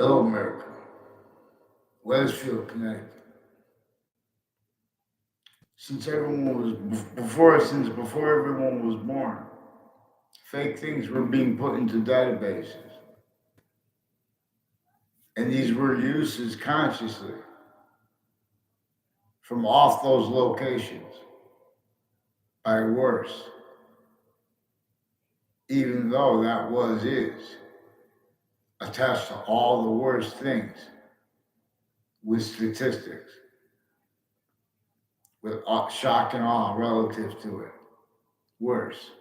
Hello, America. Wethersfield, Connecticut. Since before everyone was born, fake things were being put into databases, and these were used consciously from off those locations by worse, even though that is attached to all the worst things with statistics, with shock and awe relative to it. Worse.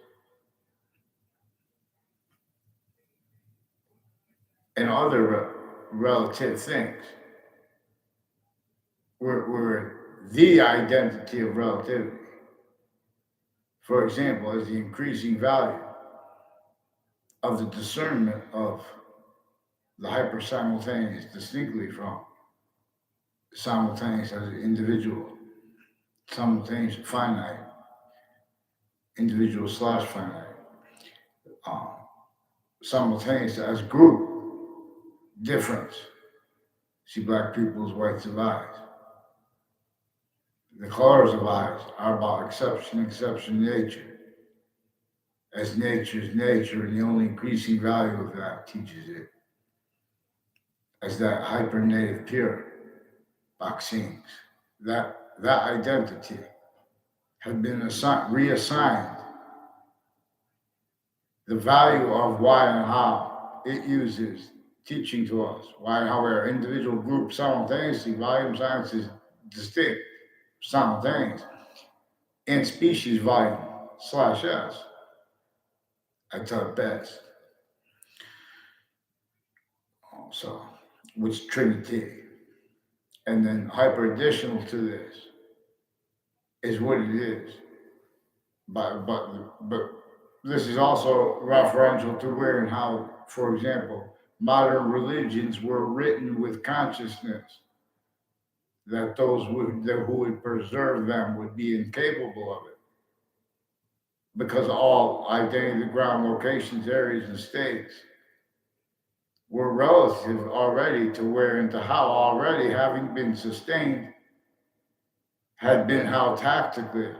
And other relative things were the identity of relativity. For example, as the increasing value of the discernment of the hyper-simultaneous distinctly from simultaneous as an individual, simultaneous finite, individual / finite, simultaneous as group, difference. See black people's whites of eyes. The colors of eyes are about exception, nature. As nature's nature, and the only increasing value of that teaches it. As that hyper-native pure vaccines. That identity had been reassigned the value of why and how it uses teaching to us. Why, how our individual group simultaneously, volume science is distinct, simultaneous, and species volume /s. I tell it best. So, which Trinity. And then hyper additional to this is what it is. But this is also referential to where and how, for example, modern religions were written with consciousness that those who would preserve them would be incapable of it. Because all identity, ground locations, areas, and states were relative already to where and to how already having been sustained had been how tactically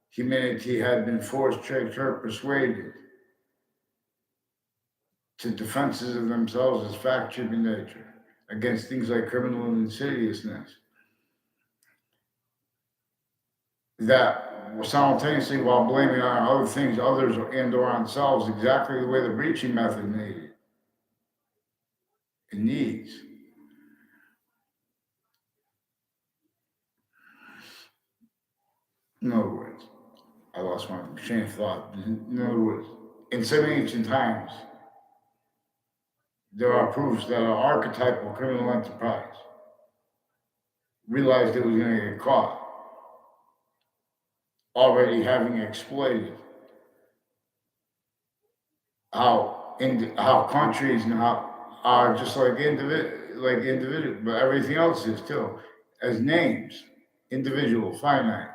humanity had been forced, tricked, or persuaded to defenses of themselves as fact-driven nature against things like criminal and insidiousness. That simultaneously, while blaming on other things, others, and or on themselves, exactly the way the breaching method needed. It needs. In other words, I lost my train of thought. In other words, in some ancient times, there are proofs that an archetypal criminal enterprise realized it was going to get caught, already having exploited how countries now are just like individual, but everything else is too, as names, individual, finite,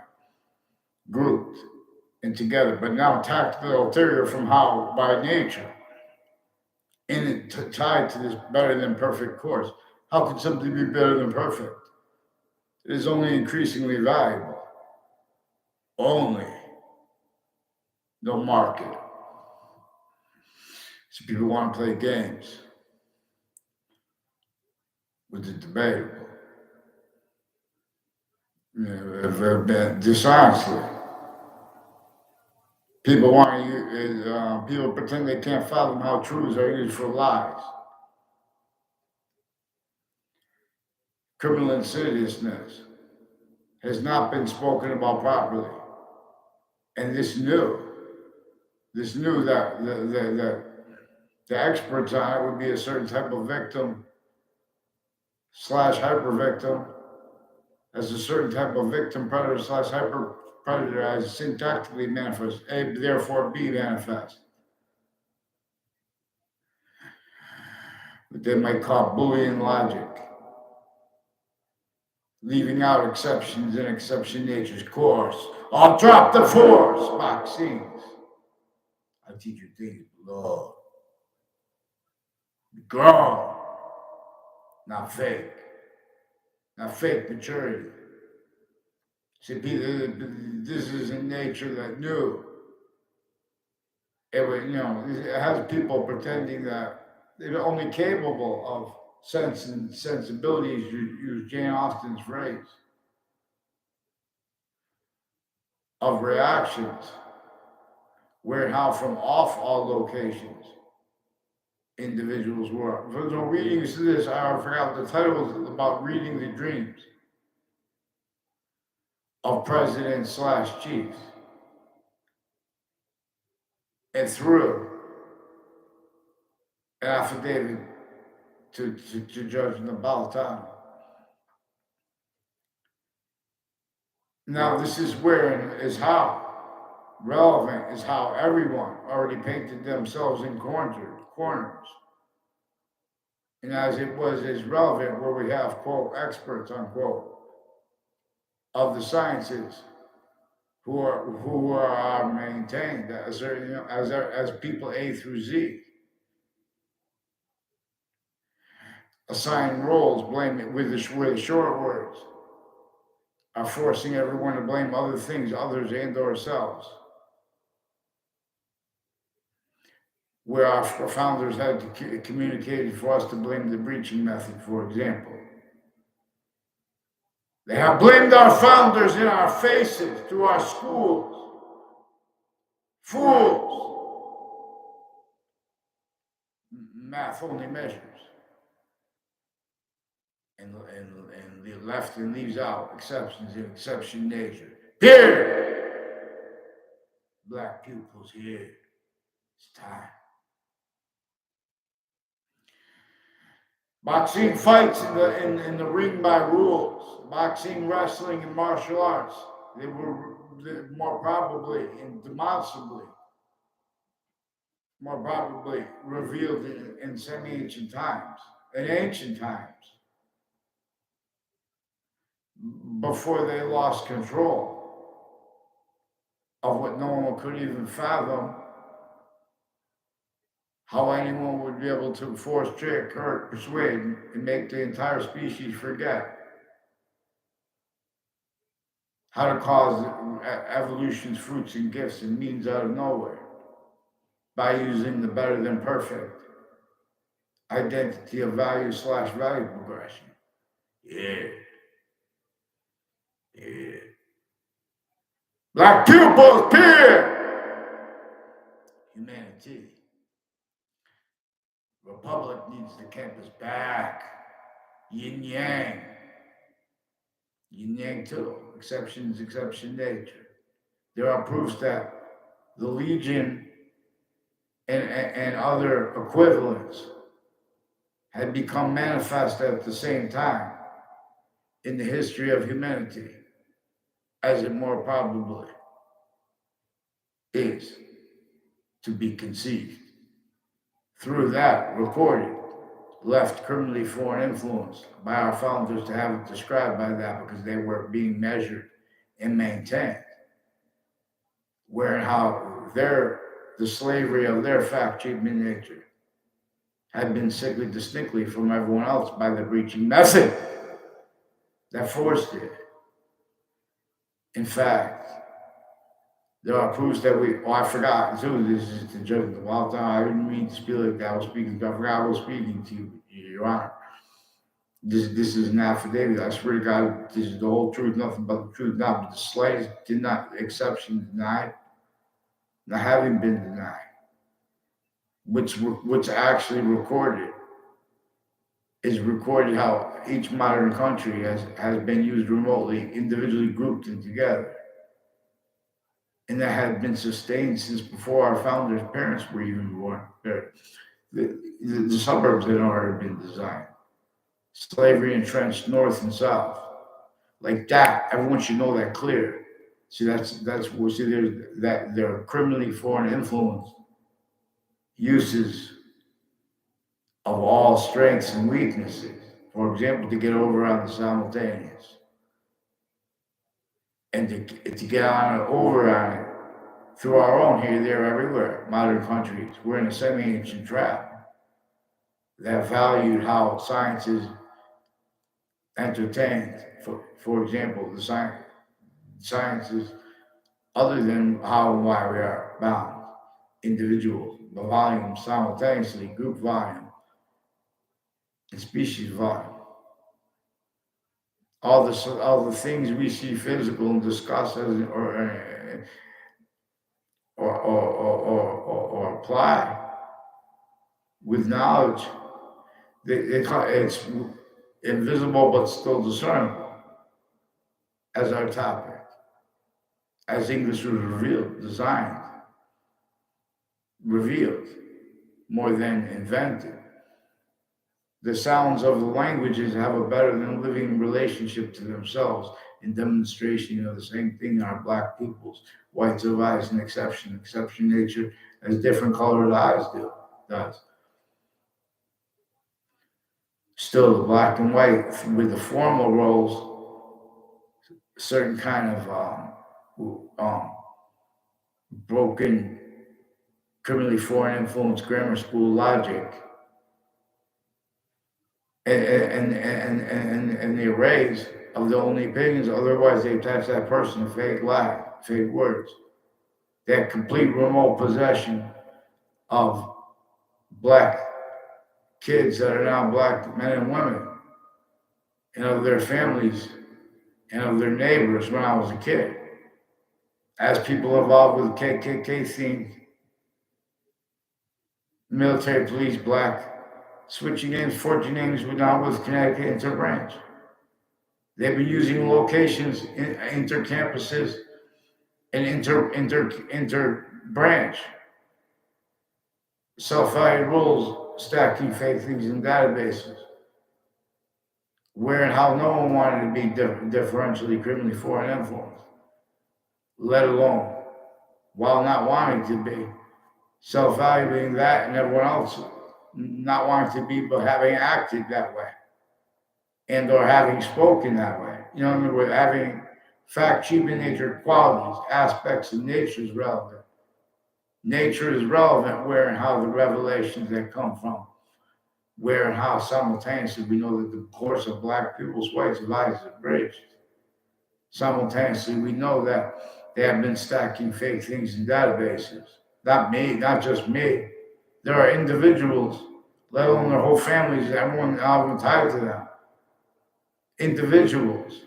grouped, and together, but now tactical ulterior from how by nature, and it tied to this better than perfect course. How can something be better than perfect? It is only increasingly valuable. Only. No market. So people want to play games with the debatable. Dishonestly. People want to use, people pretend they can't fathom how truths are used for lies. Criminal insidiousness has not been spoken about properly. And this knew that the experts on it would be a certain type of victim / hyper victim, as a certain type of victim predator / hyper predator as syntactically manifest, A, therefore B manifest. What they might call Boolean logic. Leaving out exceptions and exception nature's course. I'll drop the force, vaccines. I teach you things below. Grow. not fake, not fake maturity. See, this is a nature that knew. It was, it has people pretending that they're only capable of sense and sensibilities, use Jane Austen's phrase, of reactions, where and how from off all locations individuals were. For no readings to this, I forgot the title was about reading the dreams of presidents slash chiefs. And through an affidavit to Judge Napolitano. Now, this is where and is how relevant is how everyone already painted themselves in corners. And as it was as relevant where we have, quote, experts, unquote, of the sciences who are maintained as people A through Z. Assign roles, blame it with the short words, are forcing everyone to blame other things, others and ourselves. Where our founders had communicated for us to blame the breaching method, for example. They have blamed our founders in our faces through our schools. Fools. Math only measures. And the left and leaves out exceptions in exception nature. Here! Black pupils here. It's time. Boxing fights in the ring by rules. Boxing, wrestling, and martial arts. They were more probably and demonstrably, more probably revealed in semi-ancient times, in ancient times, before they lost control of what no one could even fathom, how anyone would be able to force, trick, hurt, persuade, and make the entire species forget how to cause evolution's fruits and gifts and means out of nowhere by using the better than perfect identity of value slash value progression. Yeah. Black pupils, peer! Humanity. Republic needs the campus back. Yin yang. Yin yang too. Exceptions, exception nature. There are proofs that the Legion and other equivalents had become manifest at the same time in the history of humanity, as it more probably is to be conceived. Through that, recorded, left criminally foreign influence by our founders to have it described by that because they were being measured and maintained. Where and how the slavery of their fact treatment nature had been sickly distinctly from everyone else by the breaching method that forced it. In fact, there are proofs that I forgot too, this is to Judge the Wild Time. I didn't mean to speak like that. I forgot I was speaking to you, Your Honor. This is an affidavit. I swear to God, this is the whole truth, nothing but the truth, not the slightest exception denied, not having been denied. What's actually recorded is recorded how each modern country has been used remotely, individually grouped and together. And that had been sustained since before our founders' parents were even born. The suburbs had already been designed. Slavery entrenched north and south. Like that, everyone should know that clear. See, that's where there are criminally foreign influence uses of all strengths and weaknesses. For example, to get over on the simultaneous. And to get on it, over on it, through our own here, there, everywhere, modern countries. We're in a semi-ancient trap that valued how sciences entertained. For example, the sciences, other than how and why we are bound, individual, the volume simultaneously, group volume, and species volume. All the things we see physical and discuss as or apply with knowledge, it's invisible but still discernible as our topic, as English was revealed, designed, revealed, more than invented. The sounds of the languages have a better than living relationship to themselves in demonstration of the same thing in our black peoples. Whites have eyes an exception. Exception nature as different colored eyes does. Still, the black and white with the formal roles, certain kind of broken, criminally foreign influence grammar school logic and the arrays of the only opinions, otherwise they attach that person to fake lie, fake words. They have complete remote possession of black kids that are now black men and women, and of their families, and of their neighbors when I was a kid. As people evolved with KKK themed military police, black, switching names, 14 names now with Connecticut interbranch. They've been using locations, inter-campuses, and inter-branch. Self-value rules, stacking fake things in databases. Where and how no one wanted to be differentially criminally foreign influenced, let alone, while not wanting to be, self-valuing that and everyone else not wanting to be, but having acted that way. And or having spoken that way. You know, in other words, having fact, human nature qualities, aspects of nature is relevant. Nature is relevant where and how the revelations that come from, where and how simultaneously we know that the course of black people's whites lives are bridged. Simultaneously, we know that they have been stacking fake things in databases. Not me, not just me. There are individuals, let alone their whole families, everyone now tied to them. Individuals,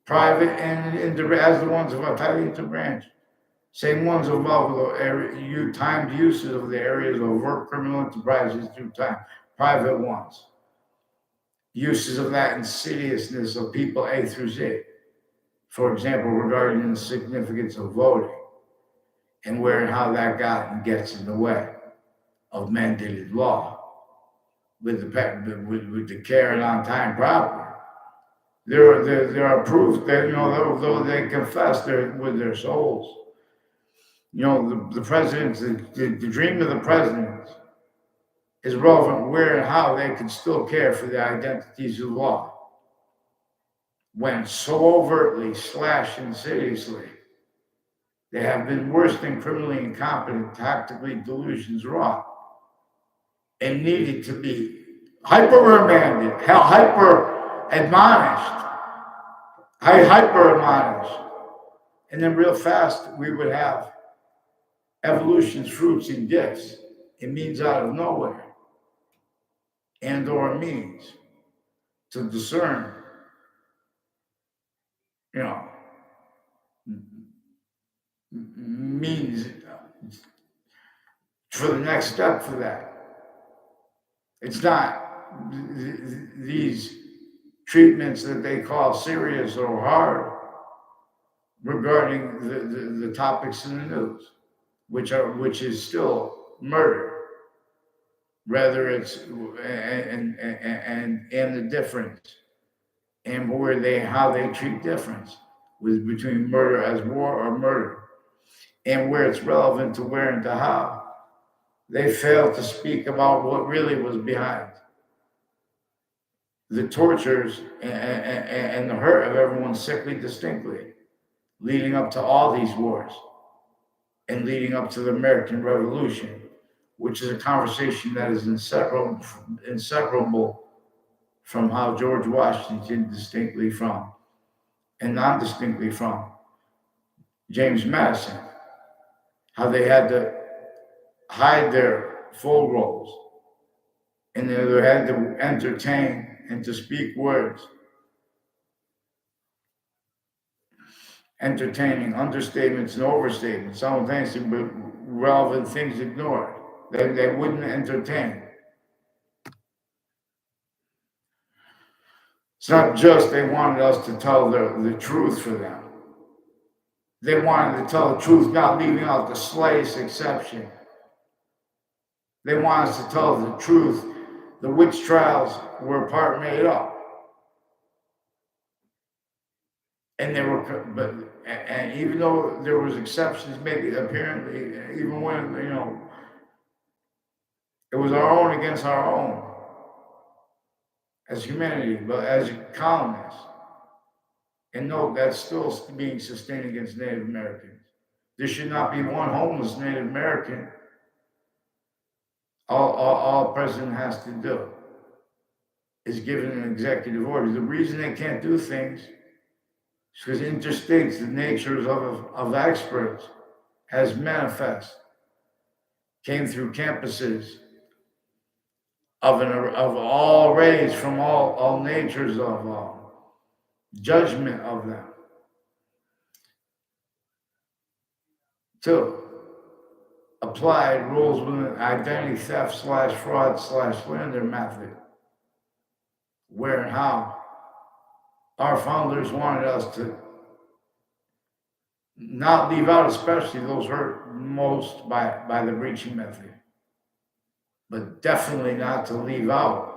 private and as the ones of our tied into branch. Same ones involved with timed uses of the areas of overt criminal enterprises through time, private ones. Uses of that insidiousness of people A through Z. For example, regarding the significance of voting and where and how that got and gets in the way of mandated law with the care and on time property. There are proof that, you know, though they confess with their souls. You know, the presidents, the dream of the presidents is relevant where and how they can still care for the identities of law. When so overtly / insidiously, they have been worse than criminally incompetent, tactically delusions wrought, and needed to be hyper-remanded, hyper-admonished, hyper-admonished. And then real fast, we would have evolution's fruits and gifts. It means out of nowhere, and or means to discern, you know, means for the next step for that. It's not these treatments that they call serious or hard regarding the topics in the news, which is still murder. Rather, it's and the difference, and how they treat difference between murder as war or murder, and where it's relevant to where and to how. They fail to speak about what really was behind the tortures and the hurt of everyone sickly distinctly, leading up to all these wars and leading up to the American Revolution, which is a conversation that is inseparable from how George Washington distinctly from and non-distinctly from James Madison, how they had to hide their full roles and they had to entertain and to speak words, entertaining understatements and overstatements, simultaneously, but relevant things ignored. They wouldn't entertain. It's not just they wanted us to tell the truth for them. They wanted to tell the truth, not leaving out the slightest exception. They want us to tell the truth. The witch trials were part made up. And they were, but, and even though there was exceptions, maybe apparently, even when, it was our own against our own as humanity, but as colonists. And no, that's still being sustained against Native Americans. There should not be one homeless Native American. All a president has to do is give an executive order. The reason they can't do things is because interstates, the natures of experts has manifest, came through campuses of all rays from all natures of judgment of them. Two, applied rules with an identity theft / fraud / slander method. Where and how our founders wanted us to not leave out, especially those hurt most by the breaching method, but definitely not to leave out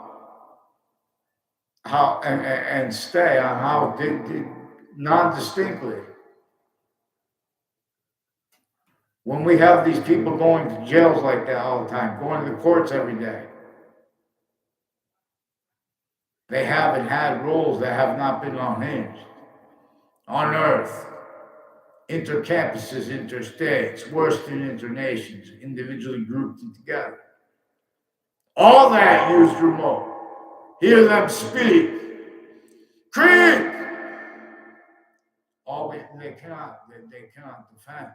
how and stay on how did non-distinctly. When we have these people going to jails like that all the time, going to the courts every day, they haven't had rules that have not been unhinged, unearthed, intercampuses, interstates, worse than internations, individually grouped together. All that used remote. Hear them speak. Creed! All they cannot defend.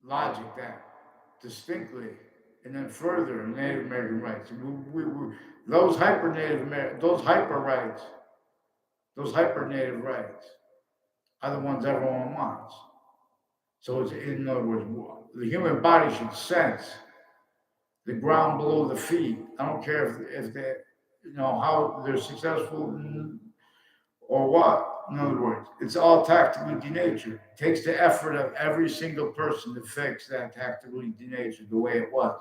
Logic that distinctly, and then further Native American rights. Those hyper Native American, those hyper rights, those hyper Native rights are the ones everyone wants. So it's, in other words, the human body should sense the ground below the feet. I don't care if they, how they're successful or what. In other words, it's all tactically denatured. It takes the effort of every single person to fix that tactically denatured the way it was.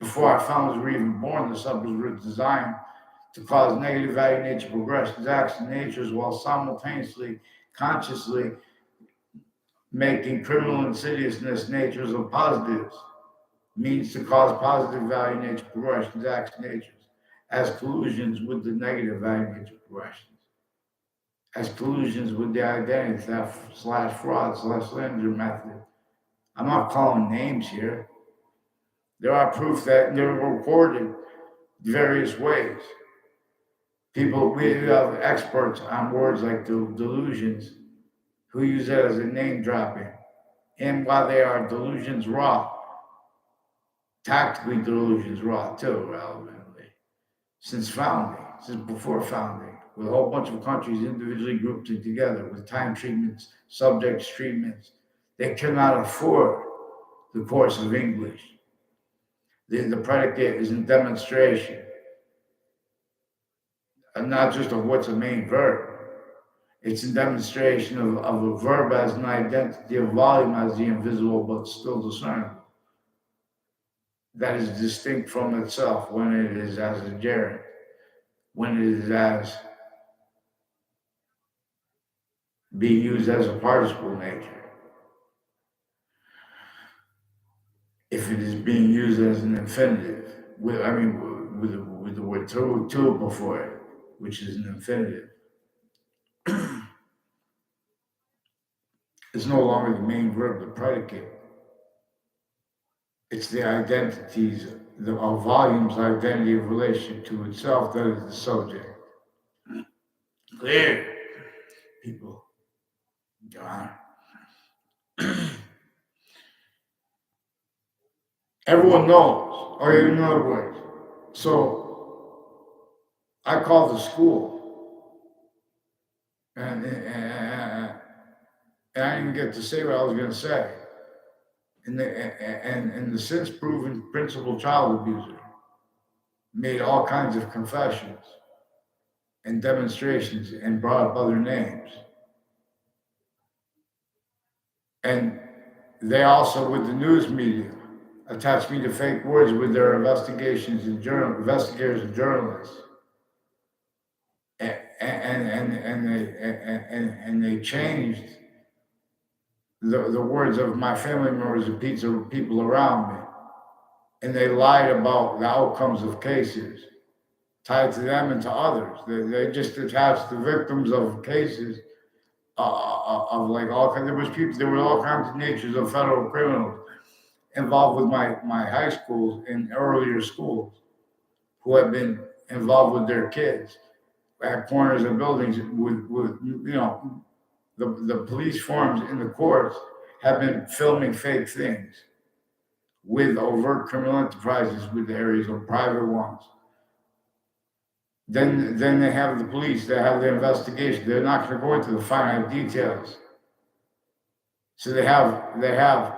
Before our founders were even born, the subjects were designed to cause negative value nature progressions, acts, and natures while simultaneously, consciously making criminal insidiousness natures of positives, means to cause positive value nature progressions, acts, natures, as collusions with the negative value nature progressions, as collusions with the identity theft / fraud / slander method. I'm not calling names here. There are proof that they're recorded various ways. People, we have experts on words like delusions who use that as a name dropping. And while they are delusions raw, tactically delusions raw too, relevantly, since before founding, with a whole bunch of countries individually grouped together with time treatments, subjects treatments, they cannot afford the course of English. The predicate is in demonstration, and not just of what's a main verb. It's a demonstration of a verb as an identity of volume as the invisible but still discernible. That is distinct from itself when it is as a gerund, when it is as being used as a participle nature. If it is being used as an infinitive, with the word to before it, which is an infinitive, it's no longer the main verb, the predicate. It's the identities, the volume's identity of relationship to itself that is the subject. Clear, people. God. Everyone knows, or in other words. So I called the school, and I didn't get to say what I was going to say. And the since proven principal child abuser made all kinds of confessions and demonstrations and brought up other names. And they also, with the news media, attached me to fake words with their investigations and investigators and journalists. And they changed the words of my family members and people around me. And they lied about the outcomes of cases tied to them and to others. They just attached the victims of cases of like all kinds. There were all kinds of natures of federal criminals involved with my high schools and earlier schools who had been involved with their kids at corners of buildings with the police forms in the courts have been filming fake things with overt criminal enterprises with the areas of private ones. Then they have the police, they have the investigation. They're not going to go into the finite details. So they have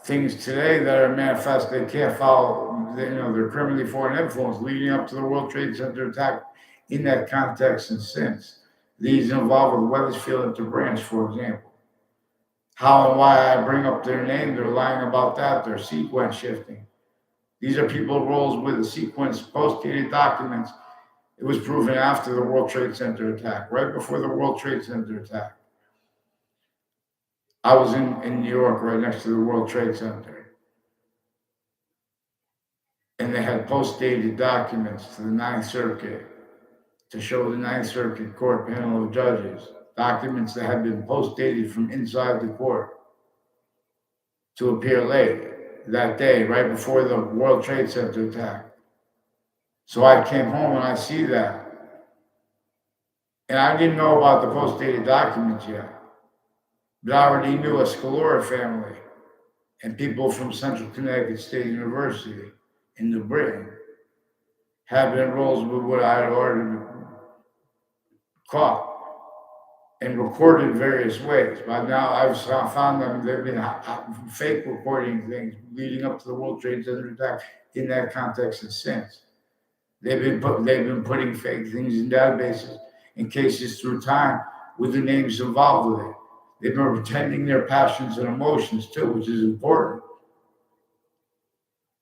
things today that are manifest. They can't follow. They're criminally foreign influence leading up to the World Trade Center attack. In that context and since, these involved with Weathersfield and Branch, for example. How and why I bring up their name, they're lying about that. They're sequence shifting. These are people roles with the sequence post-dated documents. It was proven after the World Trade Center attack, right before the World Trade Center attack. I was in New York, right next to the World Trade Center. And they had post-dated documents to the Ninth Circuit to show the Ninth Circuit Court panel of judges, documents that had been post-dated from inside the court to appear late that day, right before the World Trade Center attack. So I came home and I see that. And I didn't know about the post-dated documents yet, but I already knew a Scalora family and people from Central Connecticut State University in New Britain had been enrolled with what I had already caught and recorded various ways. But now I've found them, they've been fake recording things leading up to the World Trade Center attack in that context and since. They've been putting fake things in databases in cases through time with the names involved with it. They've been pretending their passions and emotions too, which is important.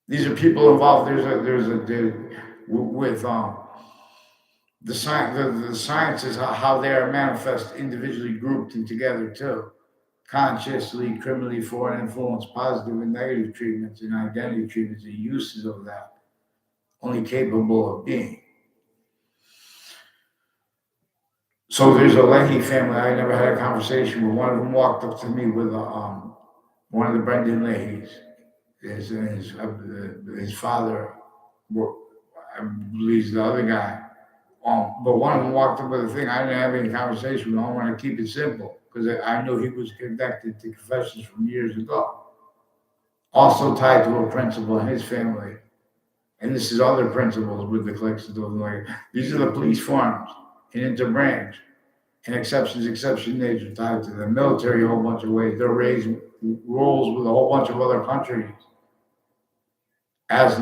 These are people involved. With the science is how they are manifest individually grouped and together too. Consciously, criminally foreign influence, positive and negative treatments and identity treatments and uses of that. Only capable of being. So there's a Leahy family. I never had a conversation with. One of them walked up to me with one of the Brendan Leahys. His father, I believe, the other guy. But one of them walked up with a thing. I didn't have any conversation with him. I want to keep it simple because I knew he was connected to confessions from years ago. Also tied to a principal in his family. And this is other principals with the cliques and stuff like that. These are the police forms in interbranch and exception nature tied to the military a whole bunch of ways. They're raised roles with a whole bunch of other countries as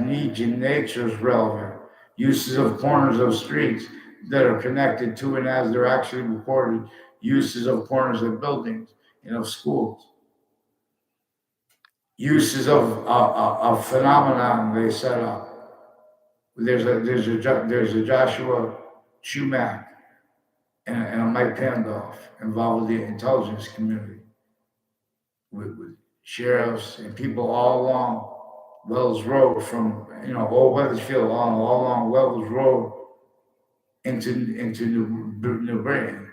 niche in nature is relevant. Uses of corners of streets that are connected to and as they're actually recorded. Uses of corners of buildings and of schools. Uses of phenomenon they set up. There's a Joshua Schumack and a Mike Pandolf involved with the intelligence community, with sheriffs and people all along Wells Road, from Old Weathersfield all along Wells Road into New Britain,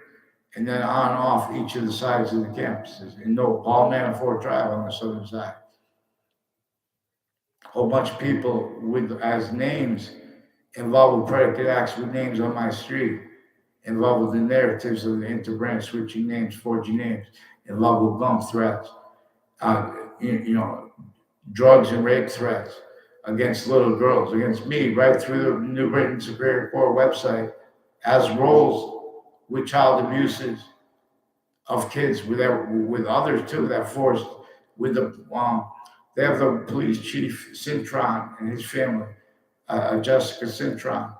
and then on and off each of the sides of the campuses. And Paul Manafort Drive on the southern side. whole bunch of people with as names involved with predicate acts with names on my street, involved with the narratives of the interbranch switching names, forging names, involved with bump threats, uh, you know, drugs and rape threats against little girls, against me, right through the New Britain Superior Court website, as roles with child abuses of kids with others too that forced with the they have the police chief Cintron and his family, Jessica Cintron,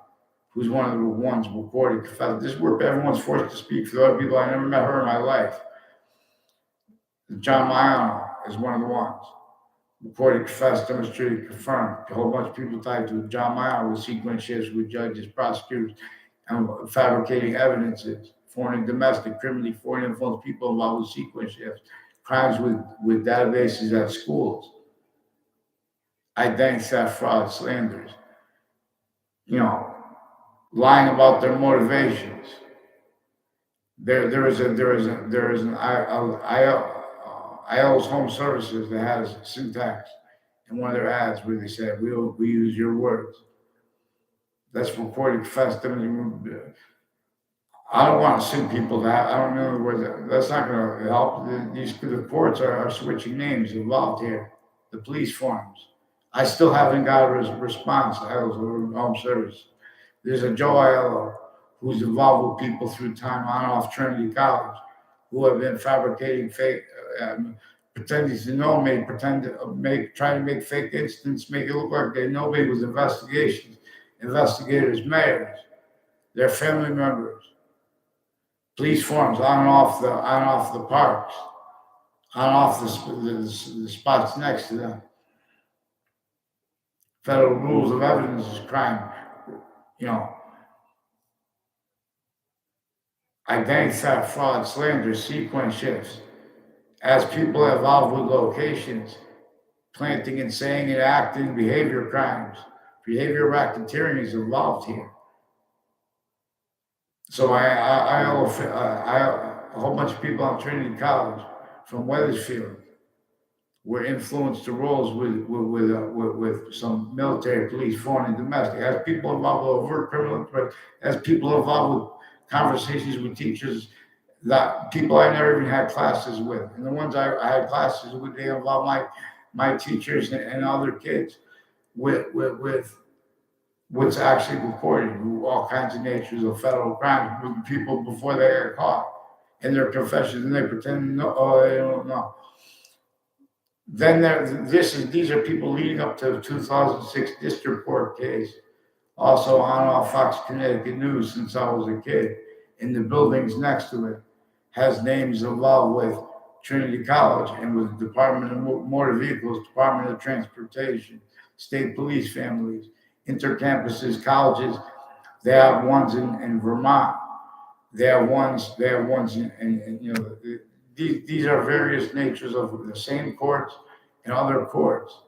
who's one of the ones recording. This is where everyone's forced to speak for the other people. I never met her in my life. John Maiano is one of the ones. Recorded, confessed, demonstrated, confirmed. A whole bunch of people tied to John Maiano with sequence shifts with judges, prosecutors, and fabricating evidences. Foreign and domestic, criminally foreign influenced people involved with sequence shifts. Crimes with databases at schools. Identity theft, fraud, slanders. Lying about their motivations. There is an IO's Home Services that has syntax in one of their ads where they said we use your words. That's recorded, confessed. I don't want to sue people that I don't know the words. That's not going to help. The courts are switching names involved here. The police forms. I still haven't got a response to IO's Home Service. There's a Joe Aiello who's involved with people through time on and off Trinity College who have been fabricating fake, pretending to know me, try to make fake incidents, make it look like they know me with investigators, mayors, their family members, police forms on and off the parks, on and off the spots next to them. Federal rules of evidence is crime. Identity theft, fraud, slander, sequence shifts. As people involved with locations, planting and saying and acting behavior crimes, behavior racketeering is involved here. So I owe a whole bunch of people on Trinity College from Wethersfield were influenced to roles with some military, police, foreign, and domestic. As people involved with overt criminal threats, as people involved with conversations with teachers, that people I never even had classes with, and the ones I had classes with, they involved my teachers and other kids with what's actually recorded, all kinds of natures of federal crimes with people before they got caught in their confessions, and they pretend they don't know. Then these are people leading up to the 2006 district court case, also on Fox Connecticut News since I was a kid. In the buildings next to it, has names involved with Trinity College and with the Department of Motor Vehicles, Department of Transportation, state police families, intercampuses, colleges. They have ones in Vermont. They have ones in these are various natures of the same courts and other courts.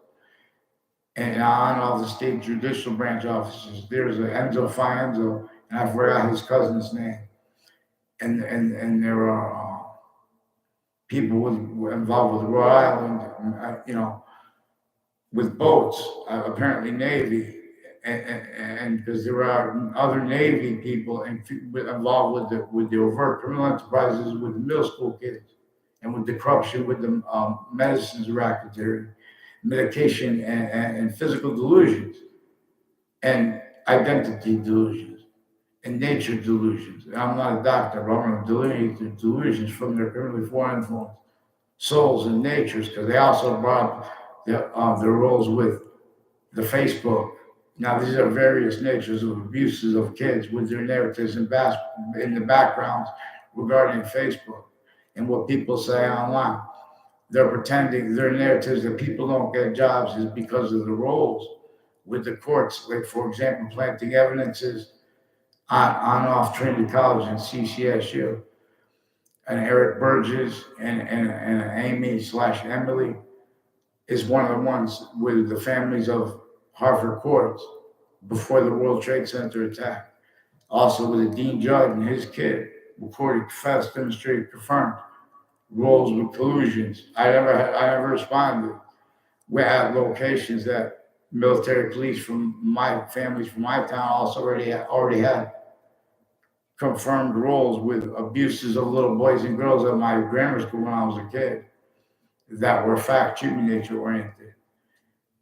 And on all the state judicial branch offices, there's an Enzo Fienzo, and I forgot his cousin's name. And there are people involved with Rhode Island, with boats, apparently Navy, and because there are other Navy people involved with the overt criminal enterprises with the middle school kids, and with the corruption with the medicines racketeering, medication and physical delusions, and identity delusions. And nature delusions. I'm not a doctor, but I'm going to delineate the delusions from their criminally foreign influence, souls and natures, because they also brought their roles with the Facebook. Now, these are various natures of abuses of kids with their narratives in the backgrounds regarding Facebook and what people say online. They're pretending their narratives that people don't get jobs is because of the roles with the courts, like, for example, planting evidences on off Trinity College and CCSU, and Eric Burgess and Amy/Emily is one of the ones with the families of Harvard courts before the World Trade Center attack. Also with the Dean Judd and his kid, recorded, confessed, demonstrated, confirmed roles with collusions. I never responded. We're at locations that military police from my families from my town also already had confirmed roles with abuses of little boys and girls at my grammar school when I was a kid that were fact treatment nature oriented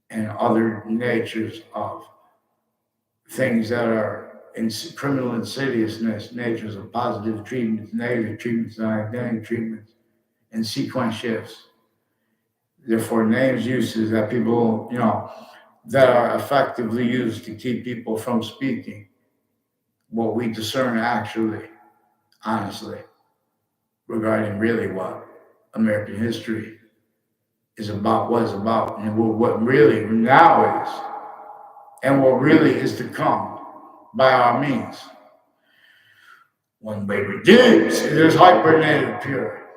and other natures of things that are in criminal insidiousness, natures of positive treatments, negative treatments, and identity treatments, and sequence shifts. Therefore, names uses that people, that are effectively used to keep people from speaking what we discern actually, honestly, regarding really what American history is about, was about, and what really now is, and what really is to come by our means. One way redeems, it is hypernative pure.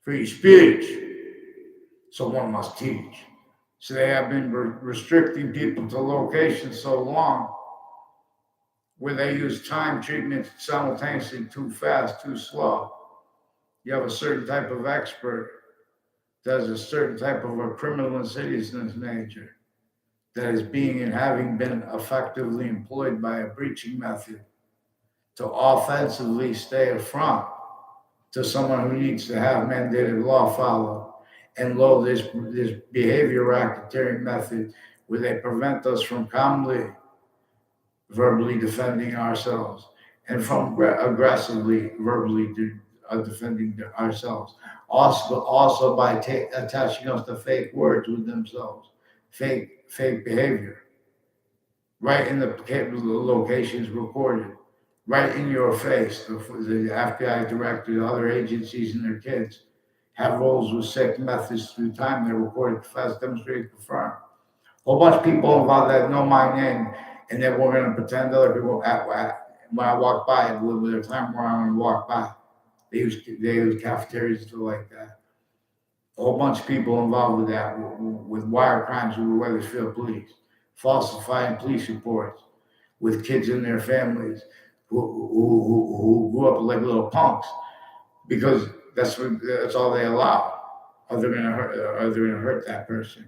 Free speech, so one must teach. So they have been restricting people to locations so long where they use time treatments simultaneously too fast, too slow. You have a certain type of expert that has a certain type of a criminal insidiousness nature that is being and having been effectively employed by a breaching method to offensively stay affront to someone who needs to have mandated law followed and lo this behavior racketeering method where they prevent us from calmly verbally defending ourselves and from aggressively verbally defending ourselves. Also by attaching us to fake words with themselves, fake behavior, right in the locations recorded, right in your face. The FBI director, the other agencies, and their kids have roles with sick methods through time. They're recorded, confessed, demonstrated, confirmed. A whole bunch of people involved that know my name, and then we're going to pretend other people when I walk by, with their time where I'm going to walk by. They use cafeterias to like that. A whole bunch of people involved with that, with wire crimes with the Weathersfield police, falsifying police reports with kids in their families who grew up like little punks because that's all they allow. Or they're gonna hurt that person,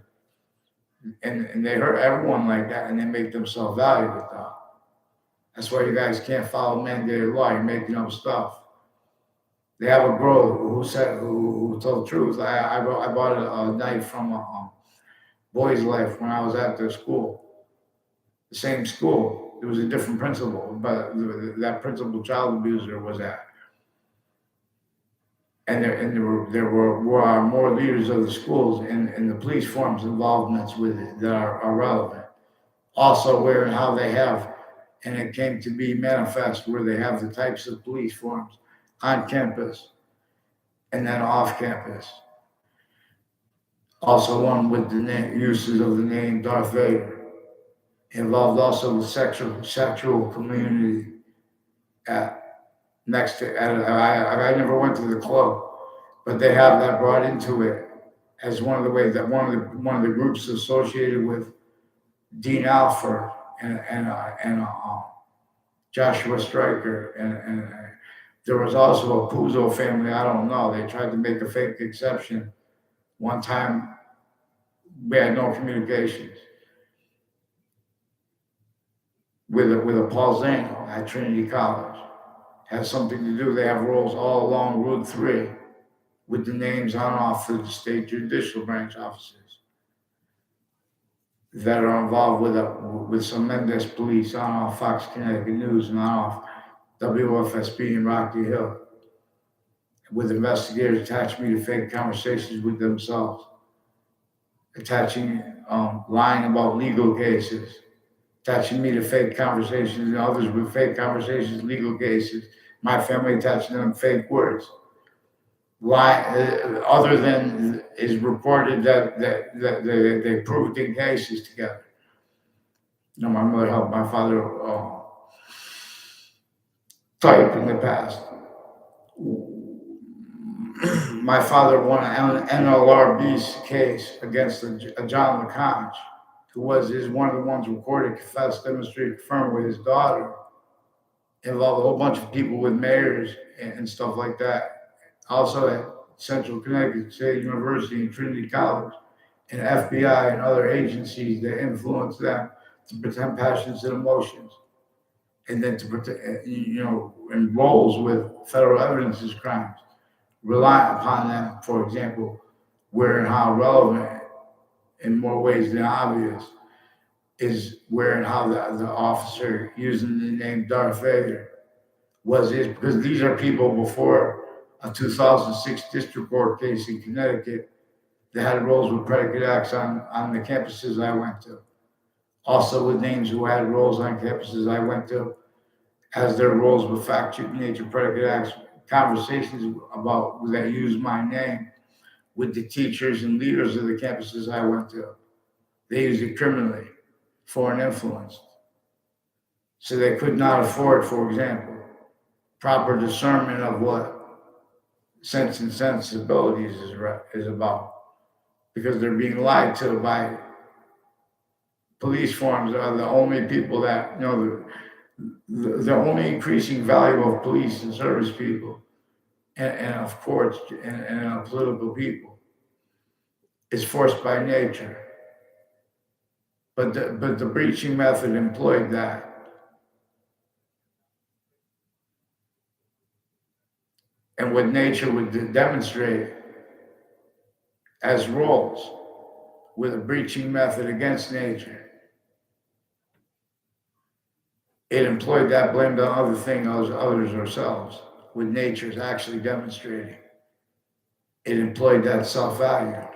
and they hurt everyone like that, and they make themselves valuable. Though. That's why you guys can't follow mandated law. You're making up stuff. They have a girl who told the truth. I bought a knife from a boy's life when I was at their school, the same school. It was a different principal, but that principal child abuser was at. And there were more leaders of the schools and the police forms involvements with it that are relevant. Also, where and how they have, and it came to be manifest where they have the types of police forms on campus and then off campus. Also, one with the uses of the name Darth Vader. Involved also the sexual community at next to. I never went to the club, but they have that brought into it as one of the ways that one of the groups associated with Dean Alford and Joshua Stryker and there was also a Puzo family. I don't know. They tried to make a fake exception. One time we had no communications with a Paul Zano at Trinity College. Has something to do. They have roles all along Route 3 with the names on off of the state judicial branch officers that are involved with some Mendes police on off Fox Connecticut News and on off WFSB in Rocky Hill, with investigators attaching me to fake conversations with themselves, lying about legal cases, attaching me to fake conversations and others with fake conversations, legal cases, my family attaching them fake words. Why, other than is reported that they proved in cases together. My mother helped my father type in the past. My father won an NLRB's case against a John LeConte, who was one of the ones recorded, confessed, demonstrated, confirmed with his daughter. Involved a whole bunch of people with mayors and stuff like that. Also at Central Connecticut State University and Trinity College, and FBI and other agencies that influence them to pretend passions and emotions, and then to pretend, in roles with federal evidence as crimes, rely upon them, for example, where and how relevant in more ways than obvious is where and how the officer using the name Darth Vader was is because these are people before a 2006 district court case in Connecticut that had roles with predicate acts on the campuses I went to. Also with names who had roles on campuses I went to as their roles with fact nature predicate acts, conversations about that use my name with the teachers and leaders of the campuses I went to. They used it criminally, foreign influence. So they could not afford, for example, proper discernment of what sense and sensibilities is about, because they're being lied to by police forms are the only people that, the only increasing value of police and service people and of courts and of political people is forced by nature. But the breaching method employed that. And what nature would demonstrate as roles with a breaching method against nature. It employed that blamed on other things, others ourselves, with nature's actually demonstrating. It employed that self-value.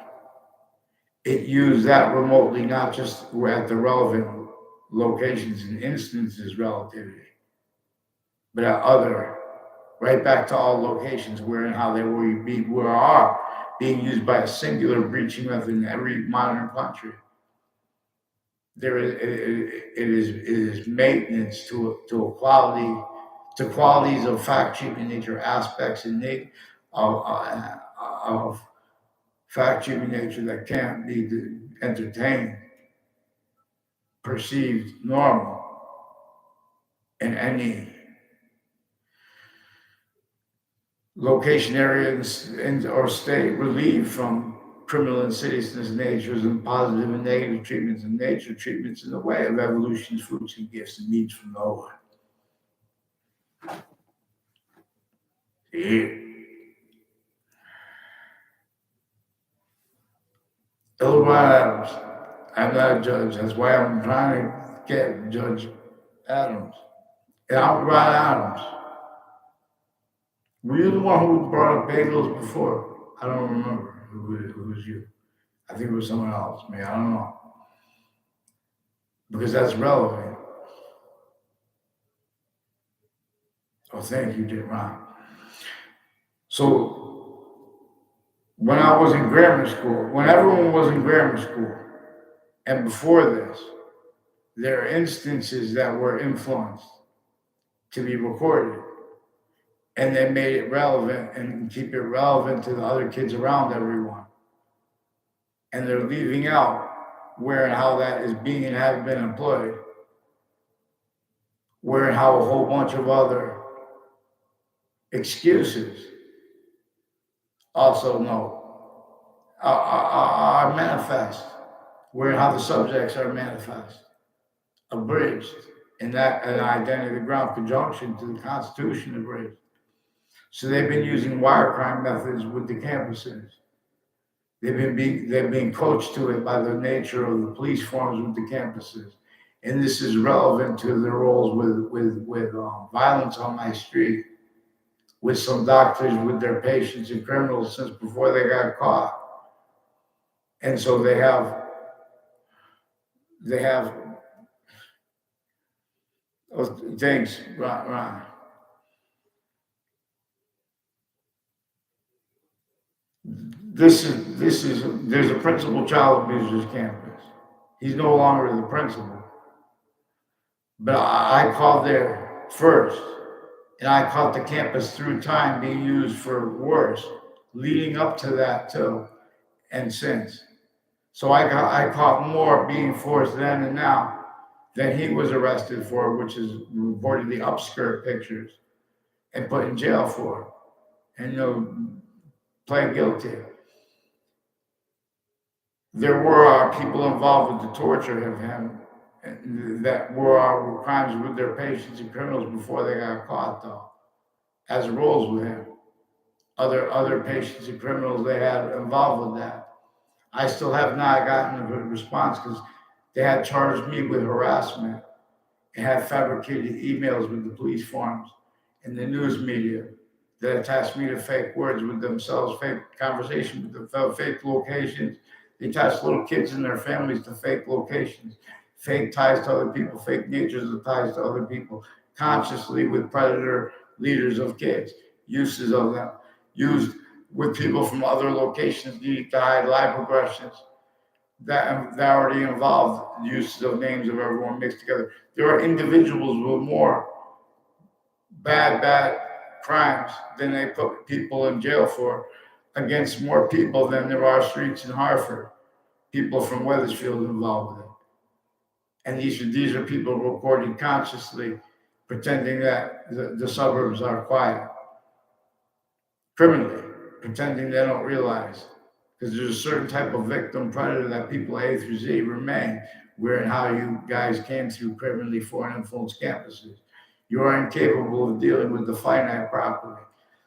It used that remotely, not just at the relevant locations and instances relativity, but at other, right back to all locations where and how they are being used by a singular breaching method in every modern country. It is maintenance to a quality, to qualities of fact-cheating nature, aspects in nature of fact-cheating nature that can't be entertained, perceived normal in any location, area, or state, relieved from criminal insidiousness natures and positive and negative treatments and nature treatments in the way of evolution's fruits and gifts and needs from no one. Here. Elrod Adams. I'm not a judge. That's why I'm trying to get Judge Adams. And I'm Rod Adams. Were you the one who brought up bagels before? I don't remember who was you. I think it was someone else. Maybe I don't know. Because that's relevant. Oh, thank you, Jim Ron. So when I was in grammar school, when everyone was in grammar school, and before this, there are instances that were influenced to be recorded, and they made it relevant and keep it relevant to the other kids around everyone. And they're leaving out where and how that is being and have been employed, where and how a whole bunch of other excuses also are manifest, where and how the subjects are manifest, abridged, and that an identity of the ground conjunction to the Constitution abridged. So they've been using wire crime methods with the campuses. They've been coached to it by the nature of the police forms with the campuses, and this is relevant to their roles with violence on my street, with some doctors with their patients and criminals since before they got caught, and so they have. Oh, thanks, Ron. There's a principal child abuser's campus. He's no longer the principal. But I called there first, and I caught the campus through time being used for worse, leading up to that too, and since. So I caught more being forced then and now than he was arrested for, which is reportedly upskirt pictures, and put in jail for, and pled guilty. There were people involved with the torture of him that were crimes with their patients and criminals before they got caught, though, as roles with him. Other patients and criminals they had involved with that. I still have not gotten a good response because they had charged me with harassment and had fabricated emails with the police forms and the news media that attached me to fake words with themselves, fake conversation with them, fake locations. They attached little kids and their families to fake locations, fake ties to other people, fake natures of ties to other people, consciously with predator leaders of kids, uses of them, used with people from other locations needing to hide live progressions that already involved uses of names of everyone mixed together. There are individuals with more bad crimes than they put people in jail for against more people than there are streets in Hartford. People from Weathersfield involved with it. And these are people recorded consciously, pretending that the suburbs are quiet, criminally, pretending they don't realize. Because there's a certain type of victim predator that people A through Z remain, where and how you guys came through criminally foreign influence campuses. You are incapable of dealing with the finite properly.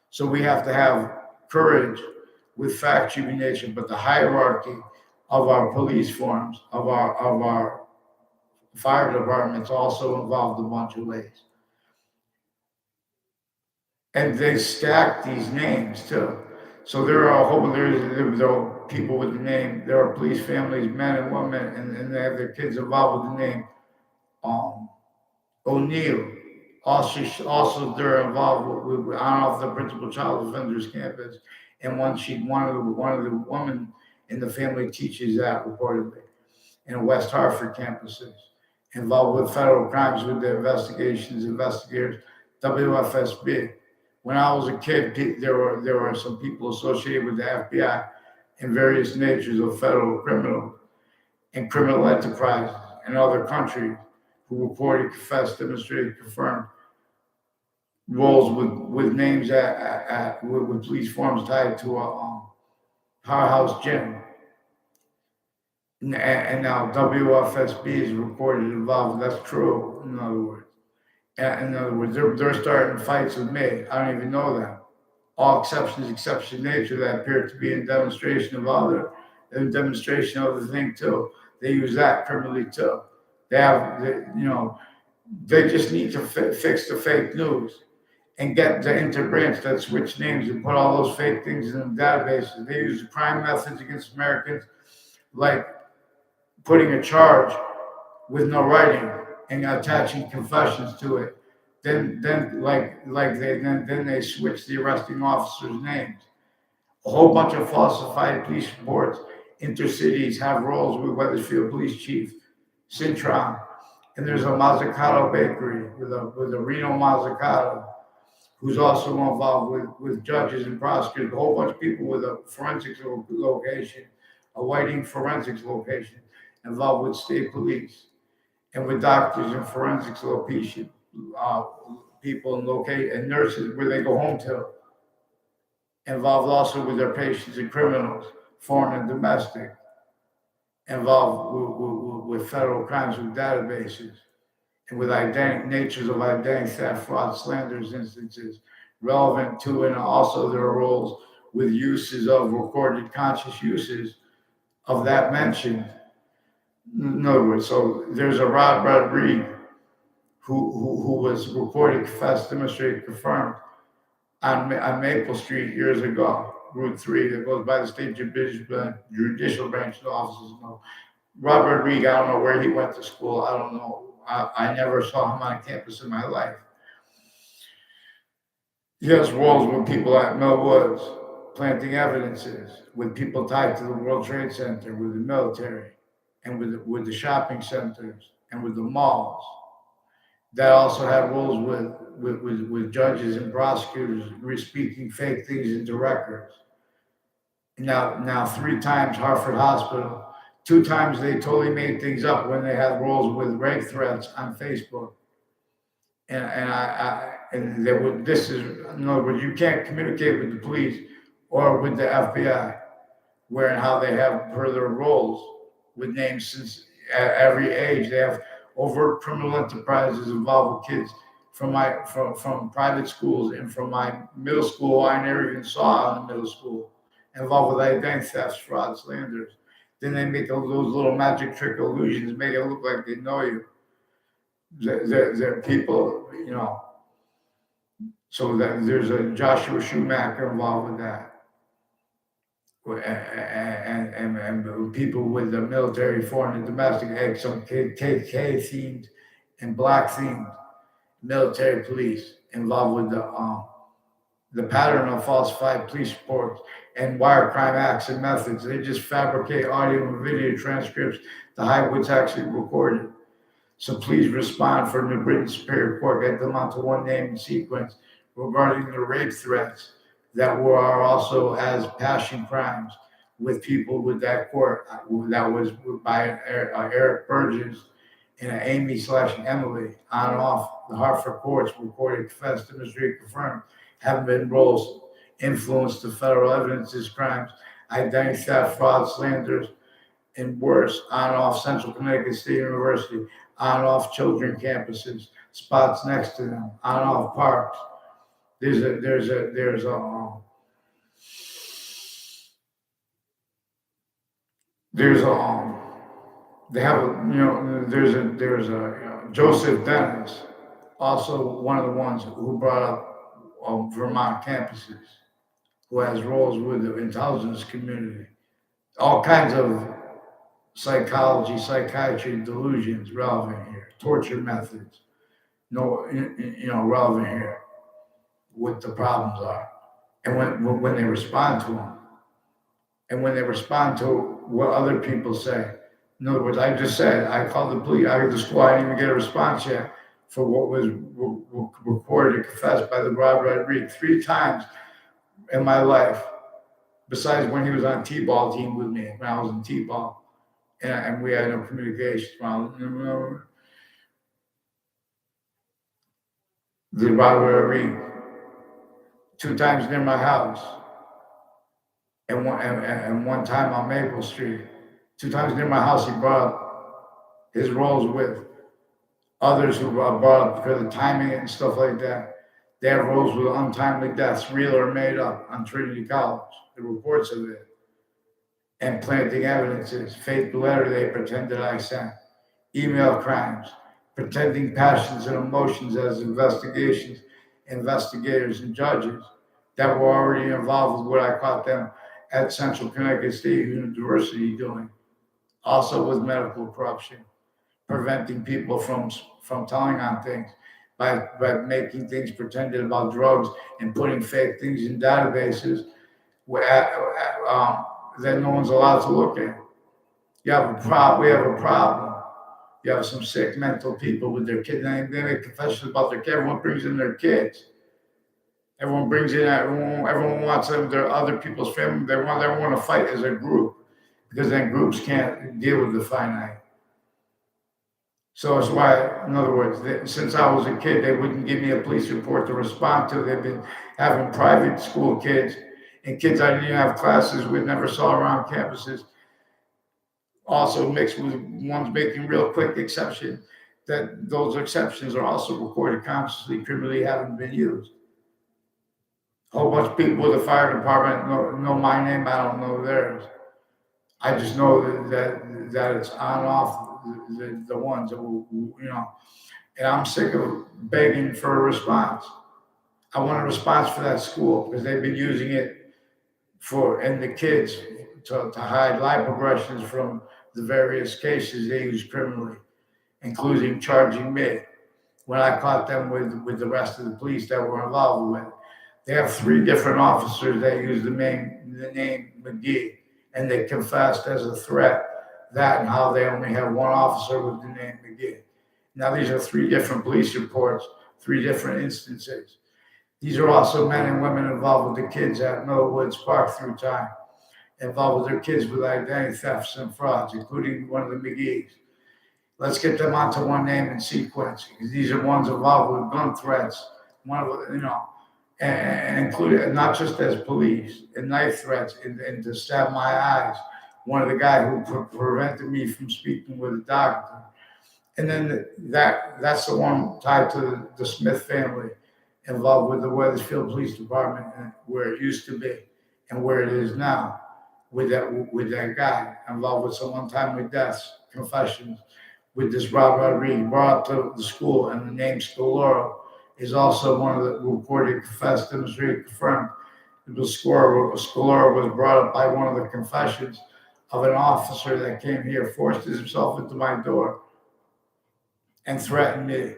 So we have to have courage with fact-checking nature, but the hierarchy of our police forms, of our fire departments also involved a bunch of ways. And they stack these names too. So there are a whole there are people with the name. There are police families, men and women, and they have their kids involved with the name um, O'Neill. Also they're involved with on off the principal child offenders campus, and one of the women in the family teaches that reportedly in West Hartford campuses, involved with federal crimes with the investigators, WFSB. When I was a kid, there were some people associated with the FBI and various natures of federal criminal and criminal enterprises in other countries who reported, confessed, demonstrated, confirmed roles with names with police forms tied to a powerhouse gym. And now WFSB is reported involved. That's true, in other words. In other words, they're starting fights with me. I don't even know them. All exceptions, exception nature that appear to be in demonstration of the thing too. They use that criminally too. They just need to fix the fake news and get the interbranch that switch names and put all those fake things in the databases. They use crime methods against Americans, like putting a charge with no writing and attaching confessions to it. Then they switch the arresting officers' names. A whole bunch of falsified police reports. Intercities have roles with Weathersfield Police Chief Cintron, and there's a Mazzucato bakery with a Reno Mazzucato, who's also involved with judges and prosecutors. A whole bunch of people with a forensics location, a Whiting forensics location, involved with state police and with doctors and forensics location, people and nurses where they go home to, involved also with their patients and criminals, foreign and domestic, involved with federal crimes with databases, and with natures of identity theft, fraud, slanders instances, relevant to, and also their roles with uses of recorded conscious uses of that mentioned. In other words, so there's a Rod Reed who was reported, confessed, demonstrated, confirmed on Maple Street years ago, Route 3, that goes by the state judicial branch offices. Robert Reed, I don't know where he went to school. I don't know. I never saw him on campus in my life. He has roles with people at Mill Woods, planting evidences, with people tied to the World Trade Center, with the military, and with the shopping centers, and with the malls. That also have roles with judges and prosecutors speaking fake things into records. Now 3 times Hartford Hospital, 2 times they totally made things up when they had roles with rape threats on Facebook. And they would, this is, in other words, you can't communicate with the police or with the FBI where and how they have per their roles with names since at every age. They have overt criminal enterprises involved with kids from private schools and from my middle school. I never even saw in the middle school involved with identity thefts, fraud, slanders. Then they make those little magic trick illusions, make it look like they know you. They're people, So that there's a Joshua Schumacher involved with that. And people with the military, foreign, and domestic, some KKK themed and black themed military police involved with the pattern of falsified police reports and wire crime acts and methods. They just fabricate audio and video transcripts to hide what's actually recorded. So please respond for New Britain Superior Court. Get them onto one name and sequence regarding the rape threats that are also as passion crimes with people with that court. That was by Eric Burgess and Amy/Emily on and off the Hartford courts recorded, confessed, demonstrated, confirmed, haven't been roles, influenced the federal evidence as crimes, identity theft, fraud, slanders, and worse, on and off Central Connecticut State University, on and off children campuses, spots next to them, on and off parks. There's a they have a there's a Joseph Dennis, also one of the ones who brought up Vermont campuses, who has roles with the intelligence community, all kinds of psychology, psychiatry, delusions relevant here, torture methods, relevant here, what the problems are, and when they respond to them, and when they respond to what other people say. In other words, I just said I called the police. The school. I didn't even get a response yet for what was recorded and confessed by the Rob Rodriguez 3 times in my life, besides when he was on T-ball team with me when I was in T-ball, and we had no communication. The Robert Rodriguez 2 times near my house, and one time on Maple Street. 2 times near my house, he brought up his roles with others who brought up for the timing and stuff like that. They have roles with untimely deaths, real or made up, on Trinity College, the reports of it, and planting evidences, fake letter they pretended I sent, email crimes, pretending passions and emotions as investigators and judges that were already involved with what I caught them at Central Connecticut State University doing. Also with medical corruption, preventing people from telling on things by making things pretended about drugs and putting fake things in databases that no one's allowed to look at. You have a problem. We have a problem. You have some sick mental people with their kids. They make confessions about their kids. Everyone brings in their kids. Everyone brings in. Everyone wants them. Their other people's family. They want to fight as a group, because then groups can't deal with the finite. So it's why, in other words, since I was a kid, they wouldn't give me a police report to respond to. They've been having private school kids and kids I didn't even have classes with, never saw around campuses, also mixed with ones making real quick exceptions, that those exceptions are also recorded consciously, criminally haven't been used. A whole bunch of people with the fire department know my name, I don't know theirs. I just know that it's on and off the ones that will, and I'm sick of begging for a response. I want a response for that school because they've been using it and the kids to hide life progressions from the various cases they use criminally, including charging me when I caught them with the rest of the police that were involved with it. They have 3 different officers that use the name McGee, and they confessed as a threat that and how they only have 1 officer with the name McGee. Now, these are 3 different police reports, 3 different instances. These are also men and women involved with the kids at Millwoods Park through time, involved with their kids with identity thefts and frauds, including one of the McGees. Let's get them onto one name and sequence, because these are ones involved with gun threats. One of and including not just as police and knife threats and to stab my eyes. One of the guy who prevented me from speaking with a doctor, and then that's the one tied to the Smith family, involved with the Weathersfield Police Department, and where it used to be and where it is now, with that guy involved with some untimely deaths, confessions, with this Rob Rodriguez brought up to the school, and the name Scaloro is also one of the reported confessed, demonstrated, confirmed. It was Scaloro was brought up by one of the confessions of an officer that came here, forced himself into my door, and threatened me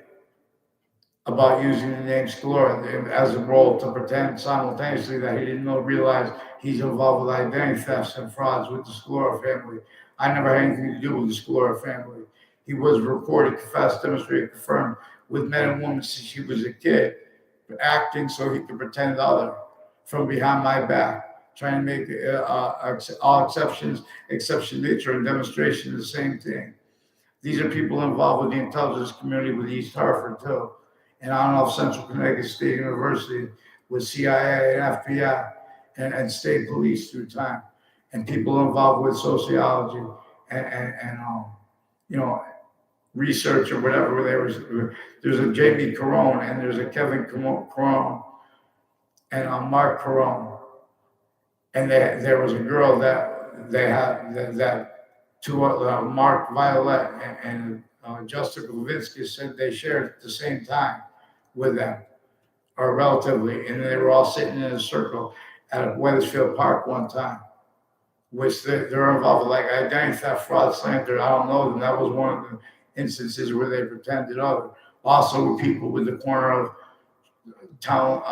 about using the name Scalora as a role to pretend simultaneously that he didn't realize he's involved with identity thefts and frauds with the Scalora family. I never had anything to do with the Scalora family. He was reported, confessed, demonstrated, confirmed with men and women since he was a kid, acting so he could pretend other from behind my back, trying to make all exception nature and demonstration the same thing. These are people involved with the intelligence community with East Hartford too, and I don't know if Central Connecticut State University with CIA and FBI and state police through time, and people involved with sociology and you know, research or whatever. There's a Jamie Carone and there's a Kevin Carone and a Mark Carone, and there was a girl that they had that to Mark Violet and Justin Levinsky said they shared at the same time with them, or relatively, and they were all sitting in a circle at Weathersfield Park one time, which they're involved with like identity theft, fraud, slander. I don't know them. That was one of the instances where they pretended other. Also, with people with the corner of town,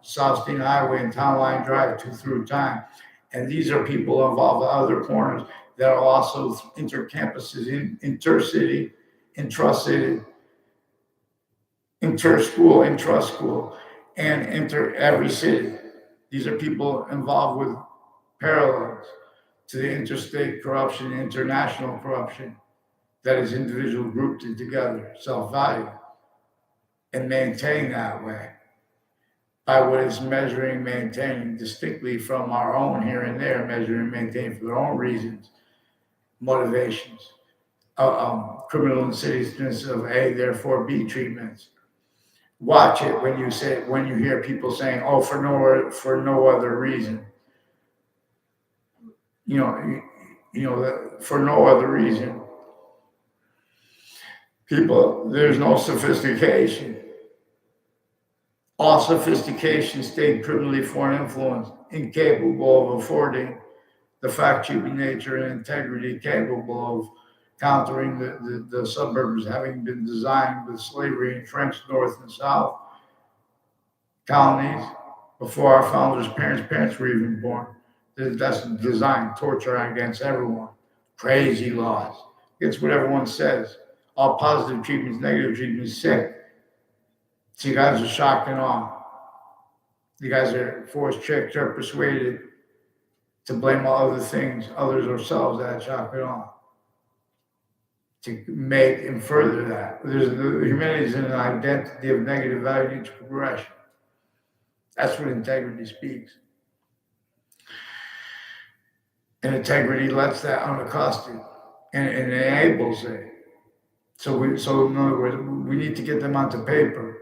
South Steen Highway and Town Line Drive through time. And these are people involved with other corners that are also intercampuses, intercity, intracity, interschool, intraschool, and inter every city. These are people involved with parallels to the interstate corruption, international corruption that is individual grouped together, self-value, and maintained that way by what is measuring, maintaining distinctly from our own here and there, measuring, maintaining for their own reasons, motivations, criminal insidiousness of A, therefore B treatments. Watch it when you hear people saying, "Oh, for no other reason." For no other reason. People, there's no sophistication. All sophistication stayed criminally foreign influence, incapable of affording the fact-keeping nature and integrity capable of countering the suburbs having been designed with slavery entrenched north and south colonies before our founders' parents were even born. That's design, torture against everyone, crazy laws, against what everyone says. All positive treatments, negative treatments, sick. So you guys are shocked and awe. You guys are forced, tricked, or persuaded to blame all other things, others, ourselves, that shock and awe. To make and further that. Humanity is an identity of negative value to progression. That's what integrity speaks. And integrity lets that unaccosted and enables it. So in other words, we need to get them onto paper.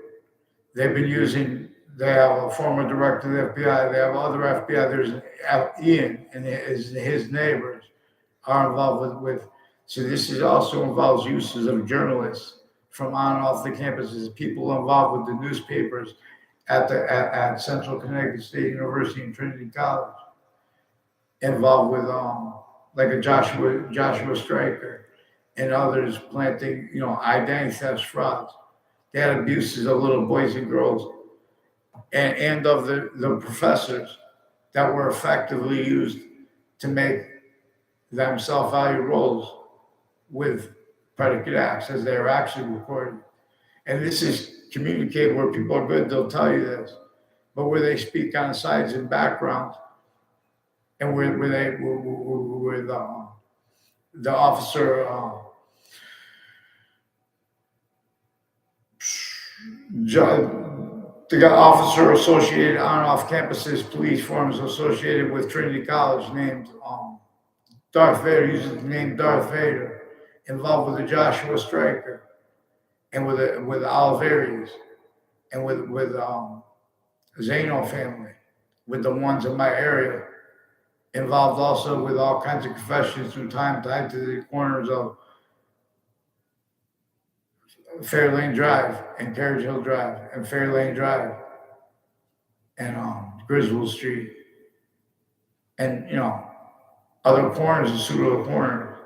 They have a former director of the FBI, they have other FBI, there's Ian and his neighbors are involved with. So this also involves uses of journalists from on and off the campuses, people involved with the newspapers at Central Connecticut State University and Trinity College, involved with like a Joshua Stryker and others planting, identity thefts, frauds. They had abuses of little boys and girls and of the professors that were effectively used to make them self-value roles with predicate acts as they are actually recorded. And this is communicated where people are good, they'll tell you this, but where they speak on sides and backgrounds and where the officer They got officer associated on and off campuses, police forms associated with Trinity College named Darth Vader, uses the name Darth Vader, involved with the Joshua Striker and with the Oliveri's and with Zano family, with the ones in my area, involved also with all kinds of confessions through time tied to the corners of Fairlane Drive and Carriage Hill Drive and Fairlane Drive and Griswold Street and other corners and pseudo corners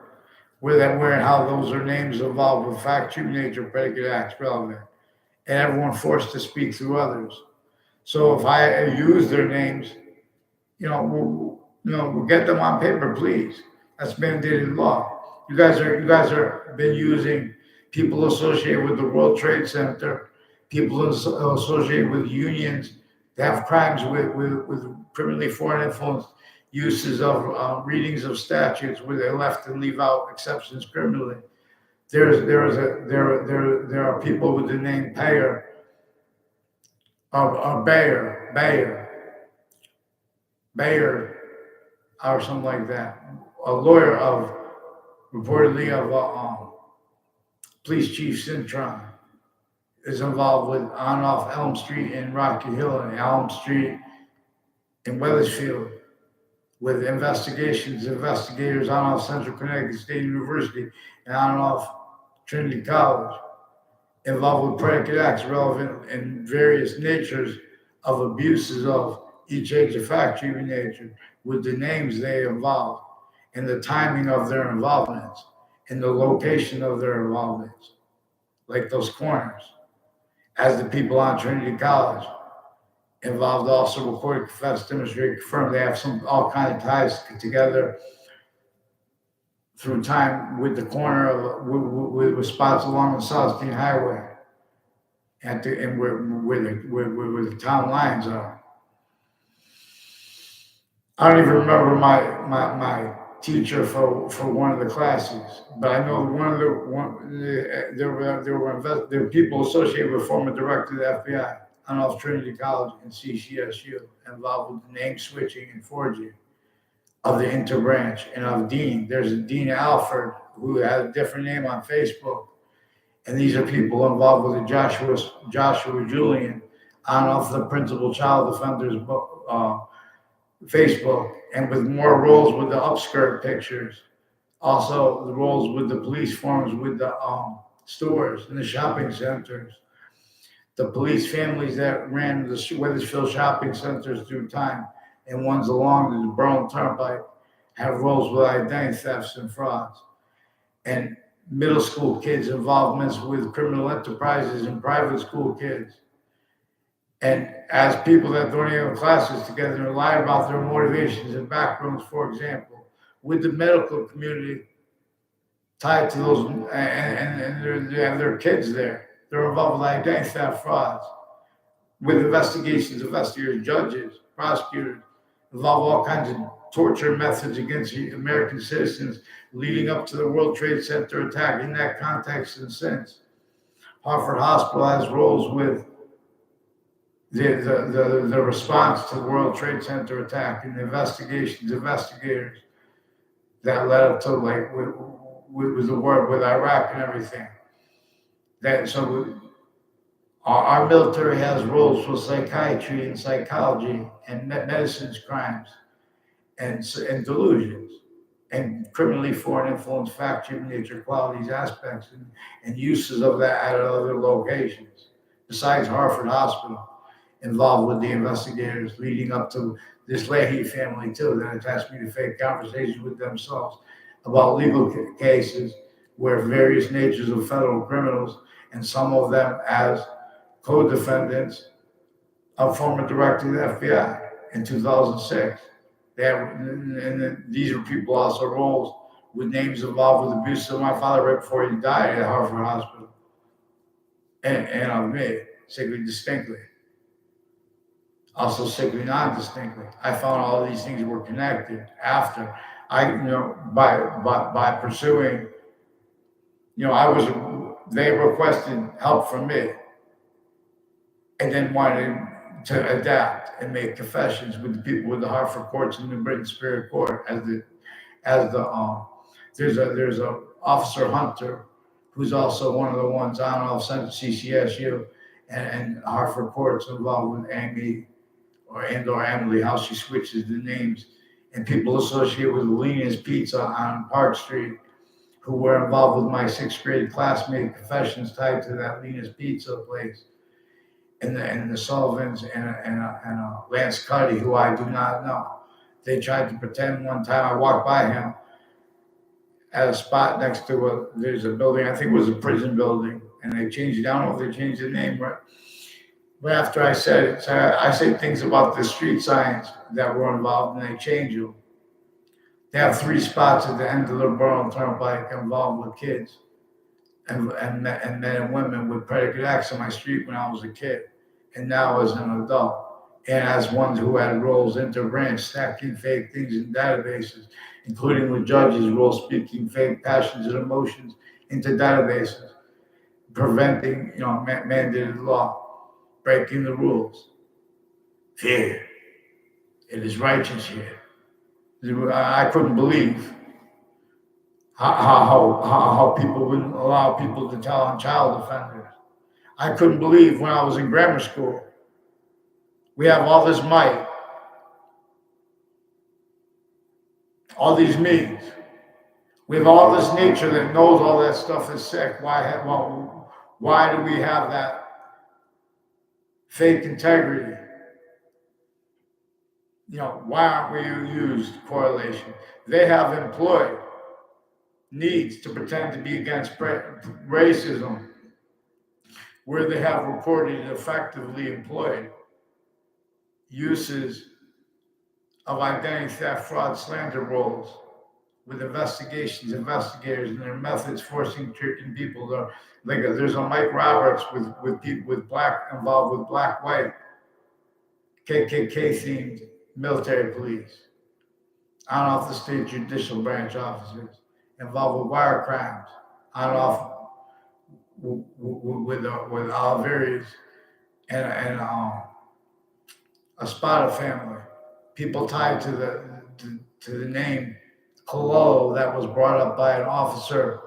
where and how those are names involved with fact, true nature, predicate acts relevant, and everyone forced to speak through others. So if I use their names, we'll get them on paper, please. That's mandated law. You guys are been using people associated with the World Trade Center, people associated with unions that have crimes with criminally foreign influence, uses of readings of statutes where they left and leave out exceptions criminally. There are people with the name Payer or Bayer, or something like that. A lawyer of reportedly of Police Chief Cintron is involved with on and off Elm Street in Rocky Hill and Elm Street in Weathersfield with investigators on and off Central Connecticut State University and on and off Trinity College, involved with predicate acts relevant in various natures of abuses of each age of fact, human nature, with the names they involve and the timing of their involvements and the location of their involvements, like those corners. As the people on Trinity College involved also recorded, confessed, demonstrated, confirmed they have all kinds of ties together through time with the corner of with spots along the South State Highway and where the town lines are. I don't even remember my teacher for one of the classes, but I know there were people associated with former director of the FBI on off Trinity College and CCSU involved with the name switching and forging of the interbranch and of Dean. There's a Dean Alford who had a different name on Facebook, and these are people involved with the Joshua Julian on off the principal child offenders Facebook, and with more roles with the upskirt pictures. Also, the roles with the police forms, with the stores and the shopping centers. The police families that ran the Weathersfield shopping centers through time and ones along the Berlin Turnpike have roles with identity thefts and frauds. And middle school kids' involvements with criminal enterprises and private school kids. And as people that don't even have classes together and lie about their motivations and backgrounds, for example, with the medical community tied to those, and they have their kids there. They're involved with identity theft frauds, with investigators, judges, prosecutors, involve all kinds of torture methods against American citizens leading up to the World Trade Center attack in that context and since. Hartford Hospital has roles with the response to the World Trade Center attack and the investigators that led up to with the war with Iraq and everything. Our military has roles with psychiatry and psychology and medicine's crimes and delusions and criminally foreign influence, fact, human nature, qualities, aspects, and uses of that at other locations. Besides Hartford Hospital, involved with the investigators leading up to this Leahy family too, that attached me to fake conversations with themselves about legal cases where various natures of federal criminals and some of them as co-defendants of former director of the FBI in 2006. These are people also roles with names involved with abuse of my father right before he died at Hartford Hospital. And of me, sickly distinctly. Also sickly non-distinctly. I found all these things were connected after by pursuing, they requested help from me. and then wanted to adapt and make confessions with the people with the Hartford courts and the Britain Superior Court as the there's a Officer Hunter who's also one of the ones on off sent to CCSU and Hartford courts involved with Amy or Emily, how she switches the names, and people associated with Lena's Pizza on Park Street who were involved with my sixth grade classmate confessions tied to that Lena's Pizza place, and the Sullivans and Lance Cuddy, who I do not know. They tried to pretend one time I walked by him at a spot next to there's a building, I think it was a prison building, and they changed it. I don't know if they changed the name right after I said it. So I say things about the street signs that were involved, and they change them. They have 3 spots at the end of the Borough Turnpike involved with kids and men and women with predicate acts on my street when I was a kid, and now as an adult. And as ones who had roles interbranch, stacking fake things in databases, including with judges' roles speaking fake passions and emotions into databases, preventing, mandated law, breaking the rules. Fear. It is righteous here. I couldn't believe how people wouldn't allow people to tell on child offenders. I couldn't believe when I was in grammar school. We have all this might, all these means. We have all this nature that knows all that stuff is sick. Why do we have that fake integrity? Why aren't we used correlation? They have employed needs to pretend to be against racism, where they have reported effectively employed uses of identity theft, fraud, slander roles with investigators and their methods forcing tricking people to there's a Mike Roberts with people with black involved with black white KKK themed military police on off the state judicial branch officers involved with wire crimes on off with Alvarius and a Spada family, people tied to the name Colo that was brought up by an officer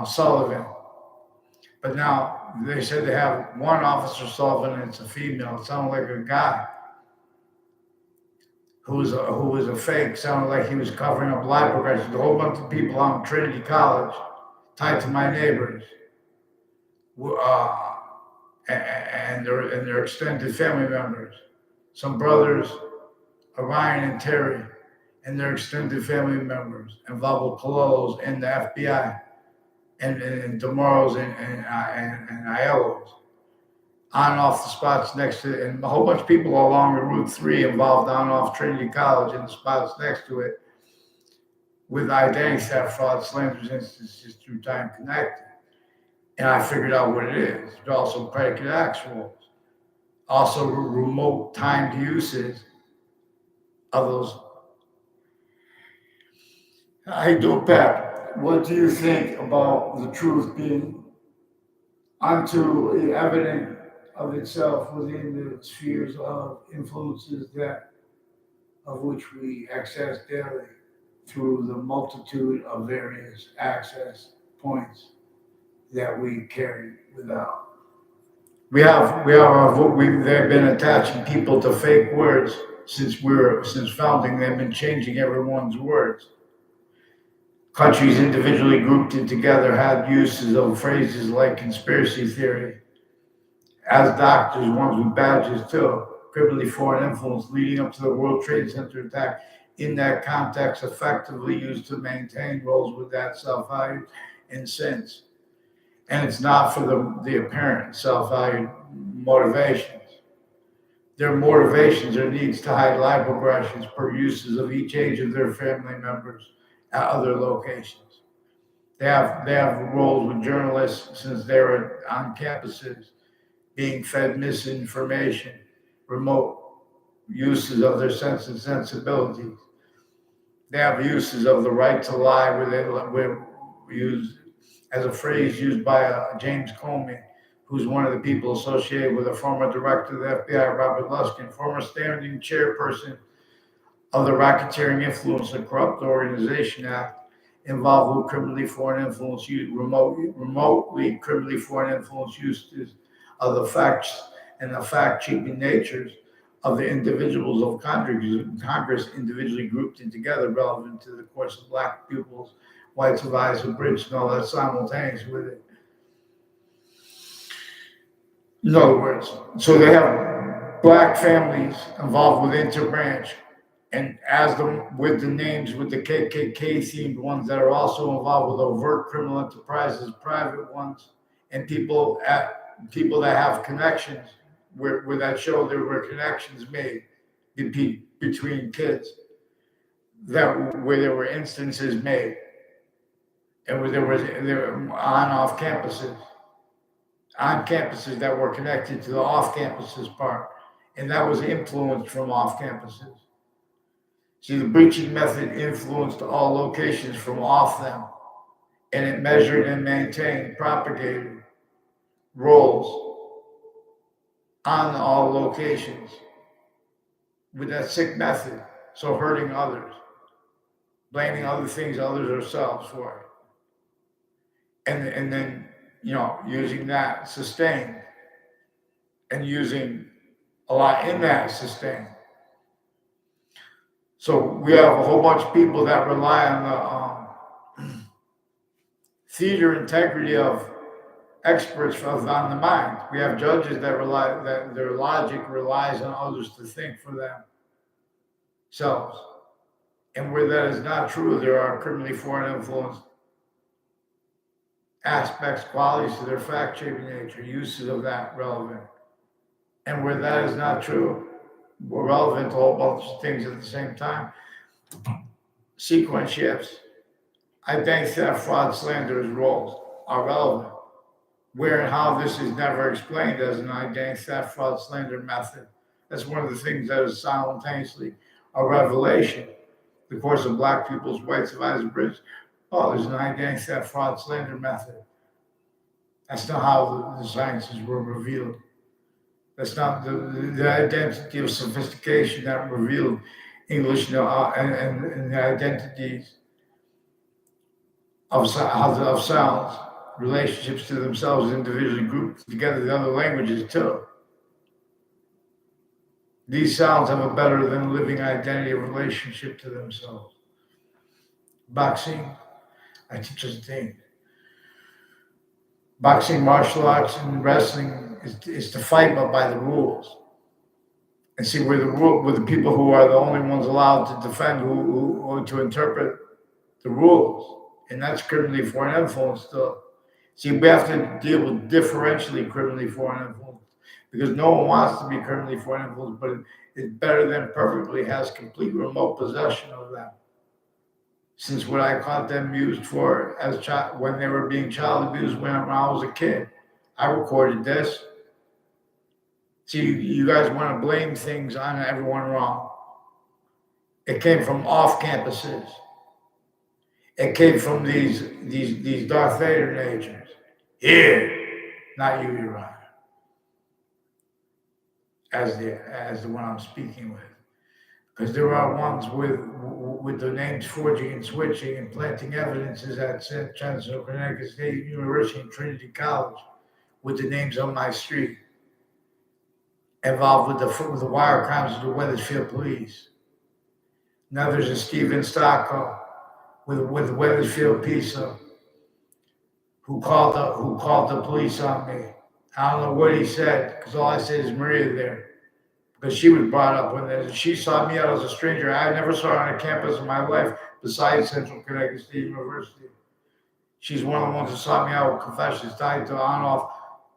Sullivan. But now they said they have one officer Sullivan and it's a female. It sounded like a guy who was a fake. Sounded like he was covering up lie progressions. A whole bunch of people on Trinity College tied to my neighbors. And their extended family members, some brothers, Orion and Terry, and their extended family members involved with Colos and the FBI, and Demoros and Aiellos, on and off the spots next to it, and a whole bunch of people along the Route 3 involved on and off Trinity College and the spots next to it with identity theft, fraud, slanders, instances through time connected. And I figured out what it is. It's also predicate acts rules, also remote timed uses of those. How you doing, Pat? What do you think about the truth being unto evident of itself within the spheres of influences of which we access daily through the multitude of various access points that we carry without? They've been attaching people to fake words since founding. They've been changing everyone's words. Countries individually grouped it together had uses of phrases like conspiracy theory. As doctors, ones with badges too, criminally foreign influence leading up to the World Trade Center attack. In that context, effectively used to maintain roles with that self-value and sense. And it's not for the apparent self-value motivations. Their motivations or needs to hide lie progressions per uses of each age of their family members at other locations. They have roles with journalists since they were on campuses, being fed misinformation, remote uses of their sense and sensibilities. They have uses of the right to lie, where use as a phrase used by James Comey, who's one of the people associated with the former director of the FBI, Robert Luskin, former standing chairperson of the Racketeering Influence and Corrupt Organization Act, involved with criminally foreign influence use, remotely criminally foreign influence uses of the facts and the fact-cheating natures of the individuals of Congress individually grouped in together relevant to the course of black pupils, whites of eyes, abridged, and all that simultaneous with it. In other words, so they have black families involved with interbranch, and as with the names with the KKK themed ones that are also involved with overt criminal enterprises, private ones, and people that have connections where that show there were connections made between kids, that where there were instances made, and where there were on campuses that were connected to the off campuses part, and that was influenced from off campuses. See, the breaching method influenced all locations from off them, and it measured and maintained, propagated roles on all locations with that sick method. So hurting others, blaming other things, others ourselves for it. And then, using that sustained, and using a lot in that sustained. So we have a whole bunch of people that rely on the theater integrity of experts on the mind. We have judges that their logic relies on others to think for themselves. And where that is not true, there are criminally foreign influenced aspects, qualities to their fact-shaping nature, uses of that relevant. And where that is not true, we're relevant to a whole bunch of things at the same time. Sequence shifts. Identity theft, fraud, slander's roles are relevant. Where and how this is never explained as an identity theft, fraud, slander method. That's one of the things that is simultaneously a revelation. The course of black people's whites of eyes bridge. Oh, there's an identity theft, fraud, slander method. That's not how the sciences were revealed. That's not the identity of sophistication that revealed English and the identities of sounds, relationships to themselves, individually grouped together, the other languages too. These sounds have a better than living identity of relationship to themselves. Boxing, I teach us a thing. Boxing, martial arts, and wrestling is to fight, but by the rules. And see where the people who are the only ones allowed to defend, who to interpret the rules, and that's criminally foreign influence still. See, we have to deal with differentially criminally foreign influence, because no one wants to be criminally foreign influence, but it's better than perfectly has complete remote possession of them. Since what I caught them used for when they were being child abused when I was a kid, I recorded this. See, you guys want to blame things on everyone wrong. It came from off campuses. It came from these Darth Vader natures. Here, not you, Your Honor. As the one I'm speaking with. Because there are ones with the names forging and switching and planting evidences at St. Chancellor, Connecticut State University and Trinity College with the names on my street, involved with the wire crimes of the Wethersfield police. Now there's a Stephen Stocco with Wethersfield Pizza who called the police on me. I don't know what he said, because all I said is Maria there. Because she was brought up when she saw me out as a stranger. I never saw her on a campus in my life besides Central Connecticut State University. She's one of the ones who saw me out with confessions tied to on off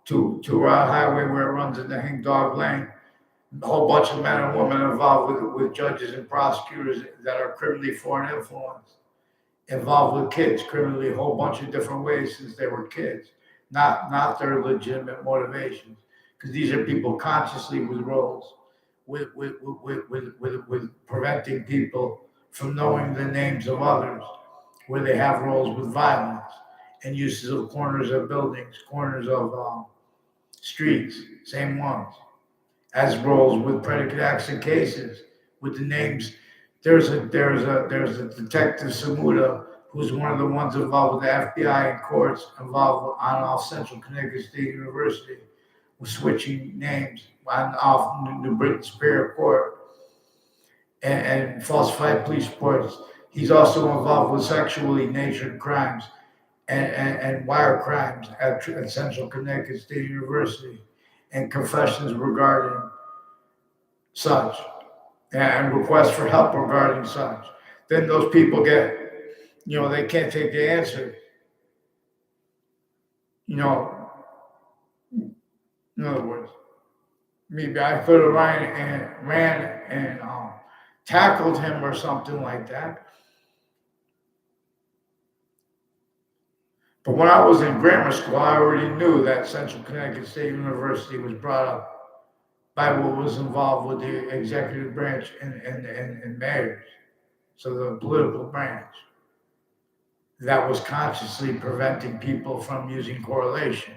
to Route Highway where it runs into Hang Dog Lane. A whole bunch of men and women involved with judges and prosecutors that are criminally foreign influenced. Involved with kids criminally a whole bunch of different ways since they were kids. Not their legitimate motivations. Because these are people consciously with roles. With preventing people from knowing the names of others, where they have roles with violence and uses of corners of buildings, corners of streets, same ones. As roles with predicate acts and cases, with the names. There's a detective Samuda who's one of the ones involved with the FBI and courts involved on off Central Connecticut State University with switching names on off New Britain Superior Court and falsified police reports. He's also involved with sexually natured crimes and wire crimes at Central Connecticut State University and confessions regarding such and requests for help regarding such. Then those people get, they can't take the answer. You know, in other words, maybe I could have ran and tackled him or something like that. But when I was in grammar school, I already knew that Central Connecticut State University was brought up by what was involved with the executive branch and mayors, so the political branch that was consciously preventing people from using correlation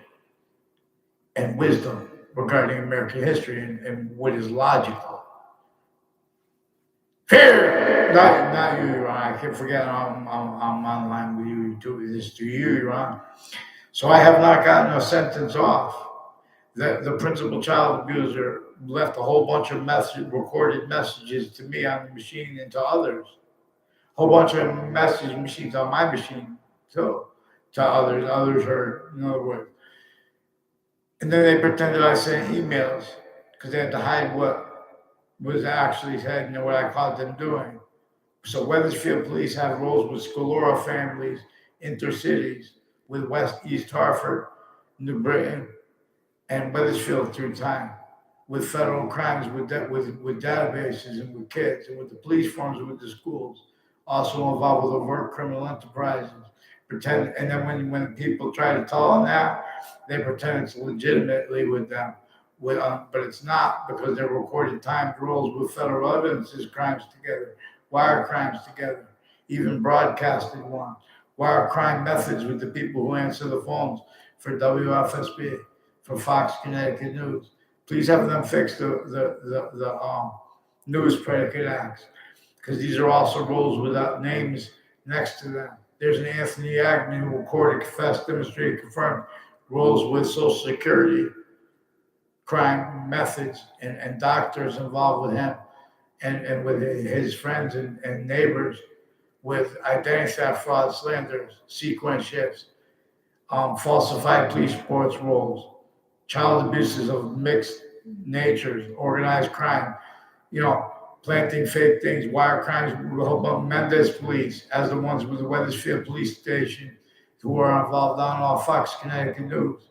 and wisdom regarding American history and what is logical. Fear! Not you, Your Honor. I keep forgetting I'm online with you. Do this to you, Your Honor. So I have not gotten a sentence off. The principal child abuser left a whole bunch of recorded messages to me on the machine and to others. A whole bunch of message machines on my machine too, to others. Others heard, in other words. And then they pretended I sent emails because they had to hide what was actually said and what I caught them doing. So Weathersfield police have roles with Scalora families, intercities, with West East Hartford, New Britain, and Weathersfield through time, with federal crimes, with databases and with kids, and with the police forms, with the schools, also involved with overt criminal enterprises. And then when people try to tell them that, they pretend it's legitimately with them. But it's not, because they're recorded timed roles with federal evidences crimes together, wire crimes together, even broadcasted ones, wire crime methods with the people who answer the phones for WFSB, for Fox Connecticut News. Please have them fix the news predicate acts, because these are also roles without names next to them. There's an Anthony Agnew who recorded, confessed, demonstrated, confirmed roles with Social Security crime methods and doctors involved with him and with his friends and neighbors with identity theft, fraud, slanders, sequence shifts, falsified police reports roles, child abuses of mixed natures, organized crime, planting fake things, wire crimes, Mendez police as the ones with the Weathersfield police station who are involved on all Fox Connecticut News.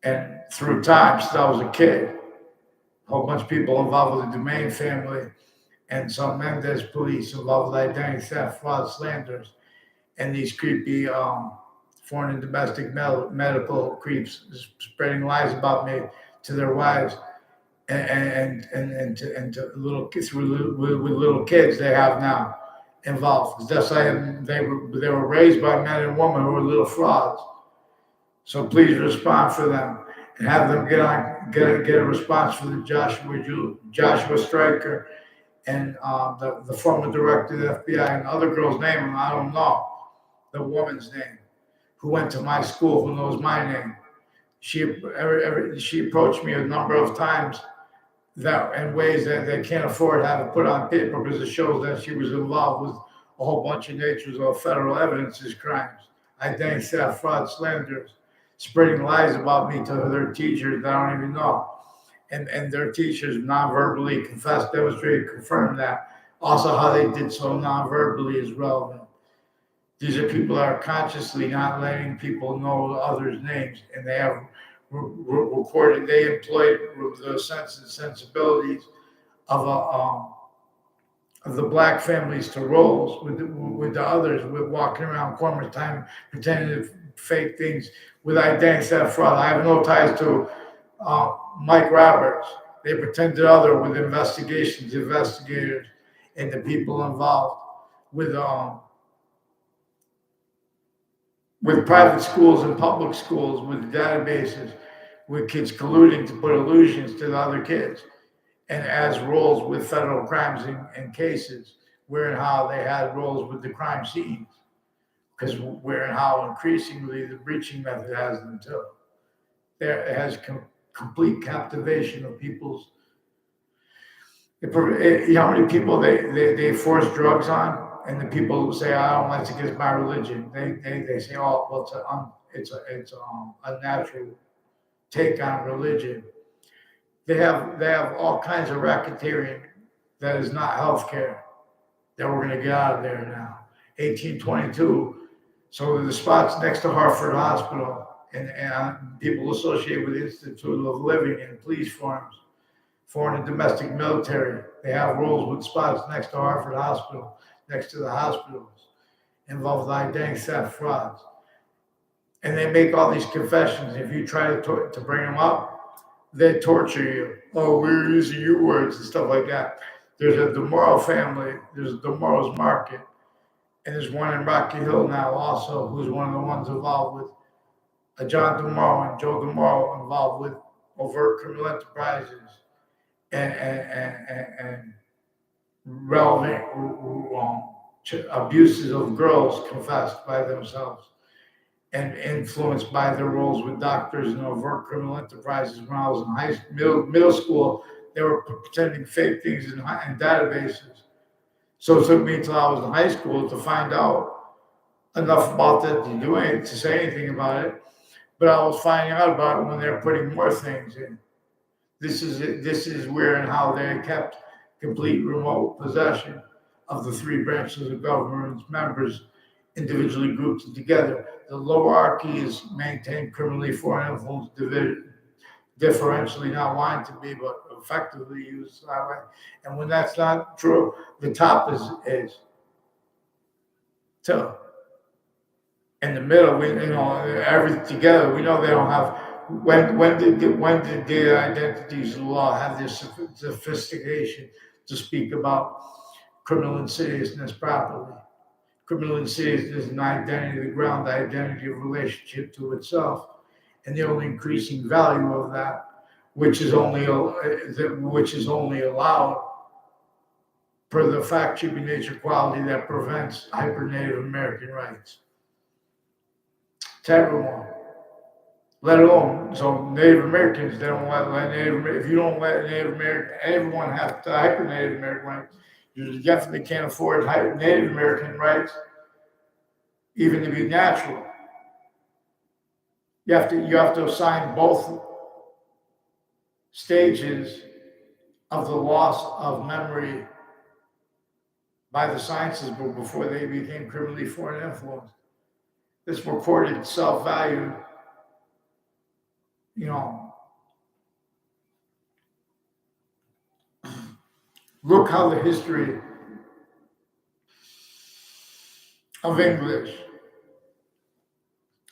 And through time, since I was a kid, a whole bunch of people involved with the Domain family and some Mendez police involved with identity theft, fraud, slanders, and these creepy foreign and domestic medical creeps spreading lies about me to their wives and to little kids with little kids they have now involved. Because they were raised by men and women who were little frauds. So please respond for them and have them get a response for the Joshua Stryker and the former director of the FBI and the other girl's name, and I don't know the woman's name, who went to my school, who knows my name. She approached me a number of times that in ways that they can't afford to have it put on paper, because it shows that she was involved with a whole bunch of natures of federal evidences crimes, identity theft, fraud, slanders, spreading lies about me to their teachers that I don't even know. And their teachers non-verbally confessed, demonstrated, confirmed that. Also, how they did so non-verbally is relevant. These are people that are consciously not letting people know others' names, and they have recorded. They employed the sense and sensibilities of the black families to roles with the others, with walking around corners time pretending to fake things with identity theft, fraud. I have no ties to Mike Roberts. They pretended other with investigators, and the people involved with private schools and public schools, with databases, with kids colluding to put illusions to the other kids, and as roles with federal crimes and cases, where and how they had roles with the crime scenes, because where and how increasingly the breaching method has them too. There it has complete captivation of people's. You know how many people they force drugs on, and the people who say I don't like it against my religion, they say, oh well, it's a natural take on religion. They have all kinds of racketeering that is not healthcare that we're going to get out of there now. 1822. So the spots next to Hartford Hospital and people associated with the Institute of Living and police forms, foreign and domestic military, they have roles with spots next to Hartford Hospital, next to the hospitals, involved with identity theft frauds. And they make all these confessions. If you try to bring them up, they torture you. Oh, we're using your words and stuff like that. There's a DeMorrow family, there's a DeMorrow's Market, and there's one in Rocky Hill now also, who's one of the ones involved with John DeMorrow and Joe DeMorrow involved with overt criminal enterprises and relevant abuses of girls confessed by themselves and influenced by their roles with doctors and overt criminal enterprises. When I was in middle school, they were pretending fake things in databases. So it took me until I was in high school to find out enough about that to say anything about it. But I was finding out about it when they're putting more things in. This is where and how they kept complete remote possession of the three branches of government's members, individually grouped together. The lowerarchy is maintained criminally foreign influence differentially, not wanting to be, but effectively used that way. And when that's not true, the top is too. In the middle, everything together. We know they don't have. When did the identities of the law have this sophistication to speak about criminal insidiousness properly? Criminal insidiousness is an identity, the ground identity of relationship to itself, and the only increasing value of that, which is only allowed per the fact-keeping nature quality that prevents hyper-Native American rights. To everyone, let alone so Native Americans. They don't let Native. If you don't let Native American, everyone have the hyper-Native American rights. You definitely can't afford Native American rights, even to be natural. You have to assign both stages of the loss of memory by the sciences before they became criminally foreign influence. This recorded self-value, look how the history of English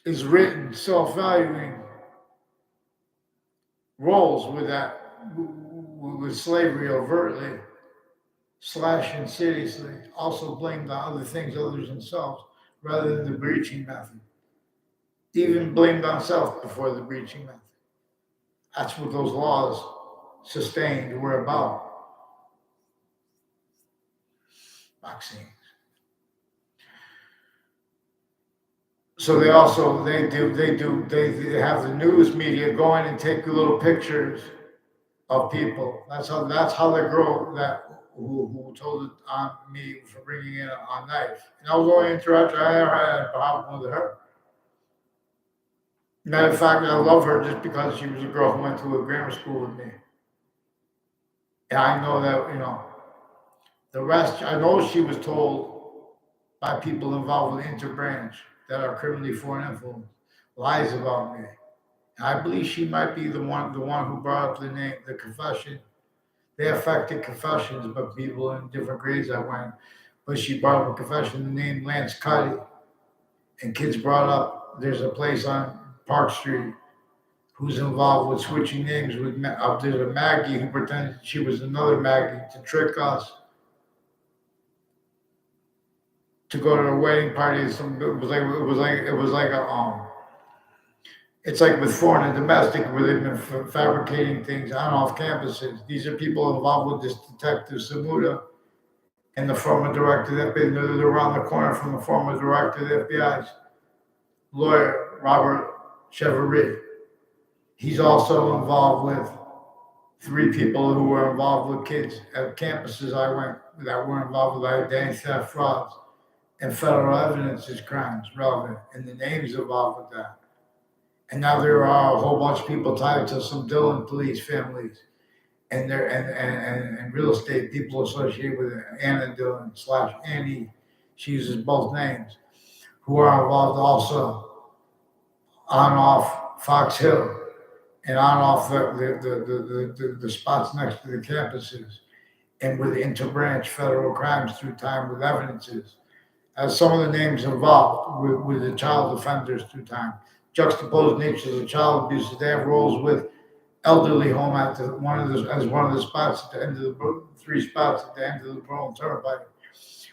is written, self-valuing roles with slavery overtly, / insidiously, also blamed on other things other than themselves, rather than the breaching method. Even blamed on self before the breaching method. That's what those laws sustained were about. Vaccines. So they have the news media go in and take little pictures of people. That's how the girl who told it on me for bringing in a knife. And I was going to interrupt her. I never had a problem with her. Matter of fact, I love her just because she was a girl who went to a grammar school with me. And I know that, the rest, I know she was told by people involved with interbranch that are criminally foreign influence lies about me. And I believe she might be the one who brought up the confession. They affected confessions, but people in different grades I went. But she brought up a confession named Lance Cuddy. And kids brought up, there's a place on Park Street who's involved with switching names with, there's a Maggie who pretended she was another Maggie to trick us to go to a wedding party. It was like It's like with foreign and domestic, where they've been fabricating things on off campuses. These are people involved with this detective Samuda and the former director of the FBI. They're around the corner from the former director of the FBI's lawyer, Robert Chevrolet. He's also involved with three people who were involved with kids at campuses I went that were involved with identity theft frauds and federal evidence is crimes relevant and the names involved with that. And now there are a whole bunch of people tied to some Dillon police families and there and real estate people associated with Anna Dillon slash Annie. She uses both names, who are involved also on off Fox Hill and on off the spots next to the campuses and with interbranch federal crimes through time with evidences. As some of the names involved with the child offenders through time. Juxtaposed natures of child abuse. They have roles with elderly home at one of the spots at the end of the three spots at the end of the Pearl Turnpike,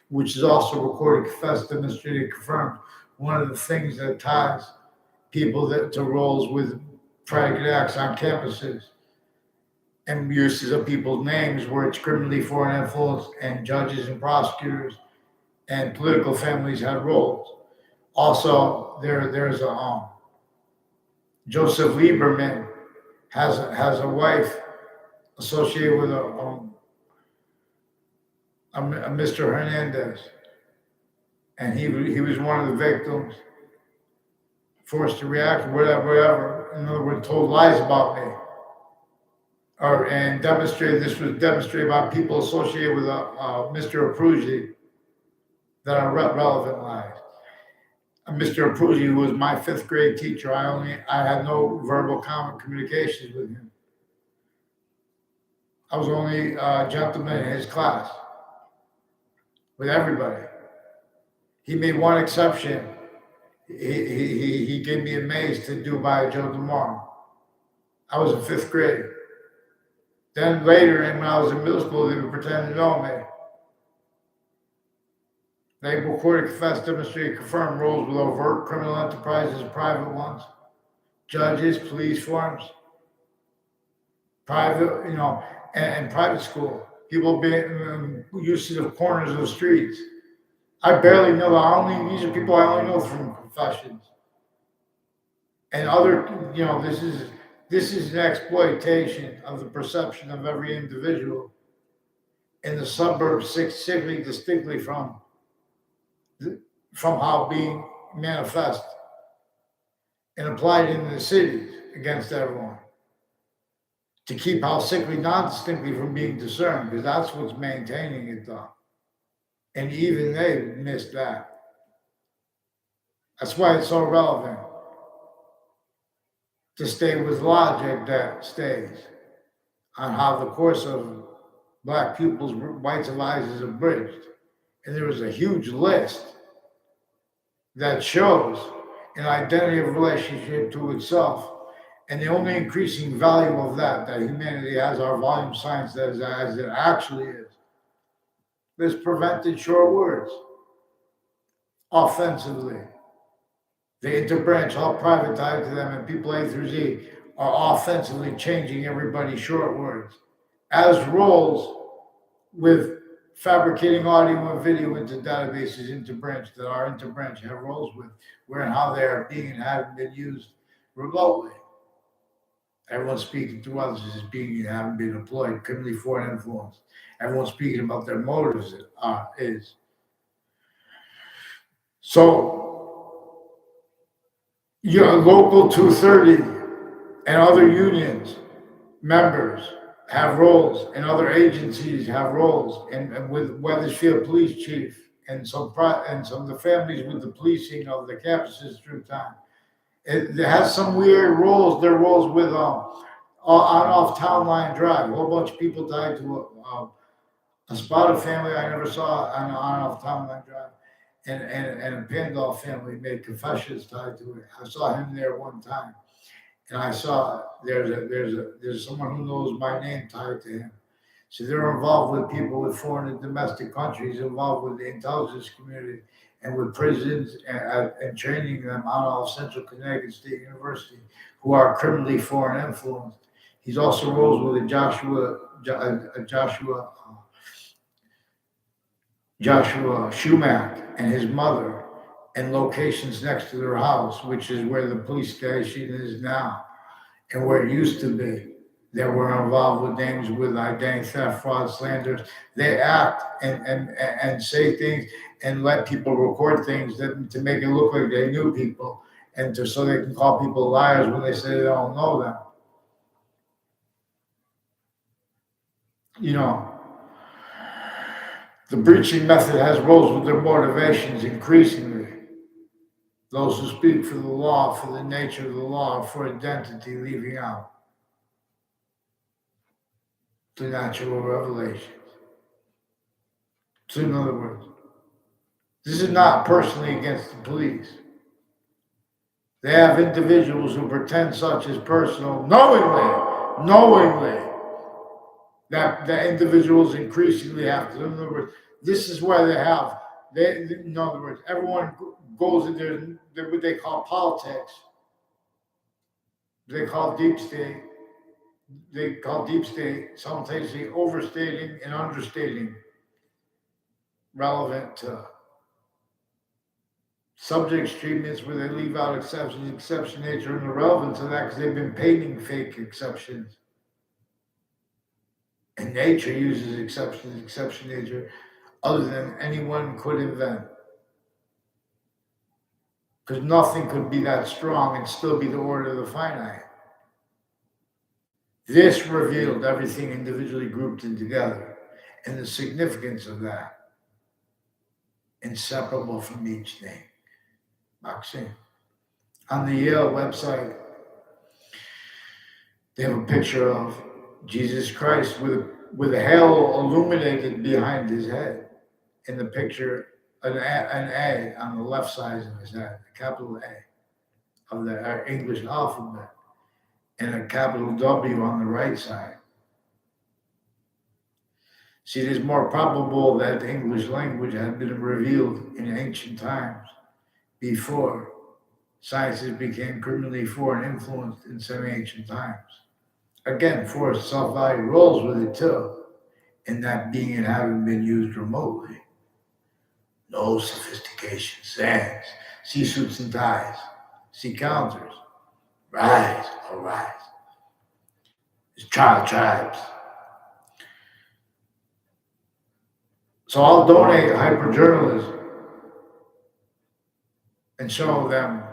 which is also recorded, confessed, demonstrated, confirmed. One of the things that ties people to roles with predicate acts on campuses and uses of people's names where it's criminally foreign influence and judges and prosecutors and political families have roles. Also, there's a Joseph Lieberman has a wife associated with a Mr. Hernandez, and he was one of the victims, forced to react, whatever. In other words, told lies about me, and demonstrated. This was demonstrated by people associated with Mr. Abruzzi that are relevant lies. Mr. Abruzzi, who was my fifth grade teacher, I had no verbal communications with him. I was only a gentleman in his class with everybody. He made one exception. He gave me a maze to do by Joe DeMar. I was in fifth grade. Then later, when I was in middle school, they would pretend to know me. They recorded, confessed, demonstrated, confirmed roles with overt criminal enterprises and private ones. Judges, police forms, private, and private school. People being used to the corners of the streets. I barely know. These are people I only know from confessions. And other, this is an exploitation of the perception of every individual in the suburbs, specifically distinctly from how being manifest and applied in the cities against everyone to keep how sickly non-distinctly from being discerned, because that's what's maintaining it though. And even they missed that. That's why it's so relevant to stay with logic that stays on how the course of Black pupils' rights of eyes is abridged. And there was a huge list that shows an identity of relationship to itself. And the only increasing value of that humanity has our volume science that is as it actually is. This prevented short words offensively. The interbranch, all private tied to them, and people A through Z are offensively changing everybody's short words as roles with fabricating audio and video into databases interbranch that our interbranch have roles with, where and how they are being and having been used remotely. Everyone's speaking to others as being and having been employed, criminally foreign influence. Everyone's speaking about their motives is. So, your local 230 and other unions members have roles, and other agencies have roles, and with Weathersfield Police Chief and some of the families with the policing of the campuses through time. It has some weird roles. There are roles with on off Town Line Drive. A whole bunch of people died to a spotted family I never saw on off Town Line Drive, and a Pandolf family made confessions tied to it. I saw him there one time. And I saw there's someone who knows my name tied to him. So they're involved with people with foreign and domestic countries, involved with the intelligence community, and with prisons and training them out of Central Connecticut State University who are criminally foreign influenced. He's also roles with a Joshua Schumack and his mother in locations next to their house, which is where the police station is now and where it used to be. That were involved with names with identity theft, fraud, slanders. They act and say things and let people record things to make it look like they knew people and so they can call people liars when they say they don't know them. You know, the breaching method has roles with their motivations increasingly. Those who speak for the law, for the nature of the law, for identity, leaving out the natural revelations. So, in other words, this is not personally against the police. They have individuals who pretend such as personal, knowingly, that the individuals increasingly have to. In other words, this is why in other words, everyone goes into what they call politics. They call deep state simultaneously overstating and understating relevant to subjects treatments where they leave out exceptions, exception nature, and the relevance of that because they've been painting fake exceptions. And nature uses exceptions, exception nature, other than anyone could invent. Because nothing could be that strong and still be the order of the finite. This revealed everything individually grouped in together and the significance of that, inseparable from each thing. Maxine. On the Yale website, they have a picture of Jesus Christ with a halo illuminated behind his head. In the picture, an A on the left side of his head, a capital A of the English alphabet, and a capital W on the right side. See, it is more probable that the English language had been revealed in ancient times before sciences became criminally foreign influenced in some ancient times. Again, forced self-value rolls with it too, in that being and having been used remotely. No sophistication, sands, see suits and ties, see counters, rise, oh rise. It's child tribes. So I'll donate hyperjournalism and show them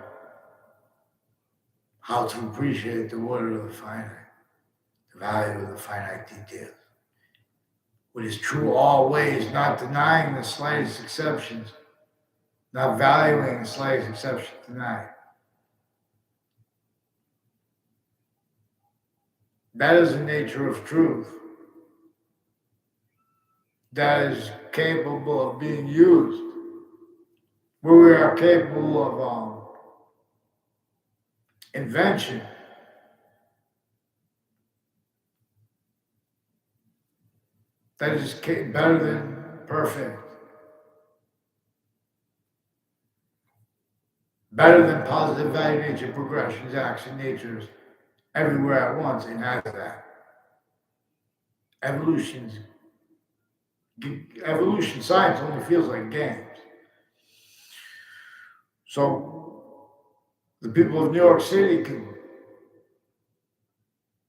how to appreciate the order of the finite, the value of the finite details. What is true always, not denying the slightest exceptions, not valuing the slightest exception denied. That is the nature of truth. That is capable of being used, where we are capable of invention. That is better than perfect. Better than positive value nature, progressions, action natures, everywhere at once, and has that. Evolution science only feels like games. So the people of New York City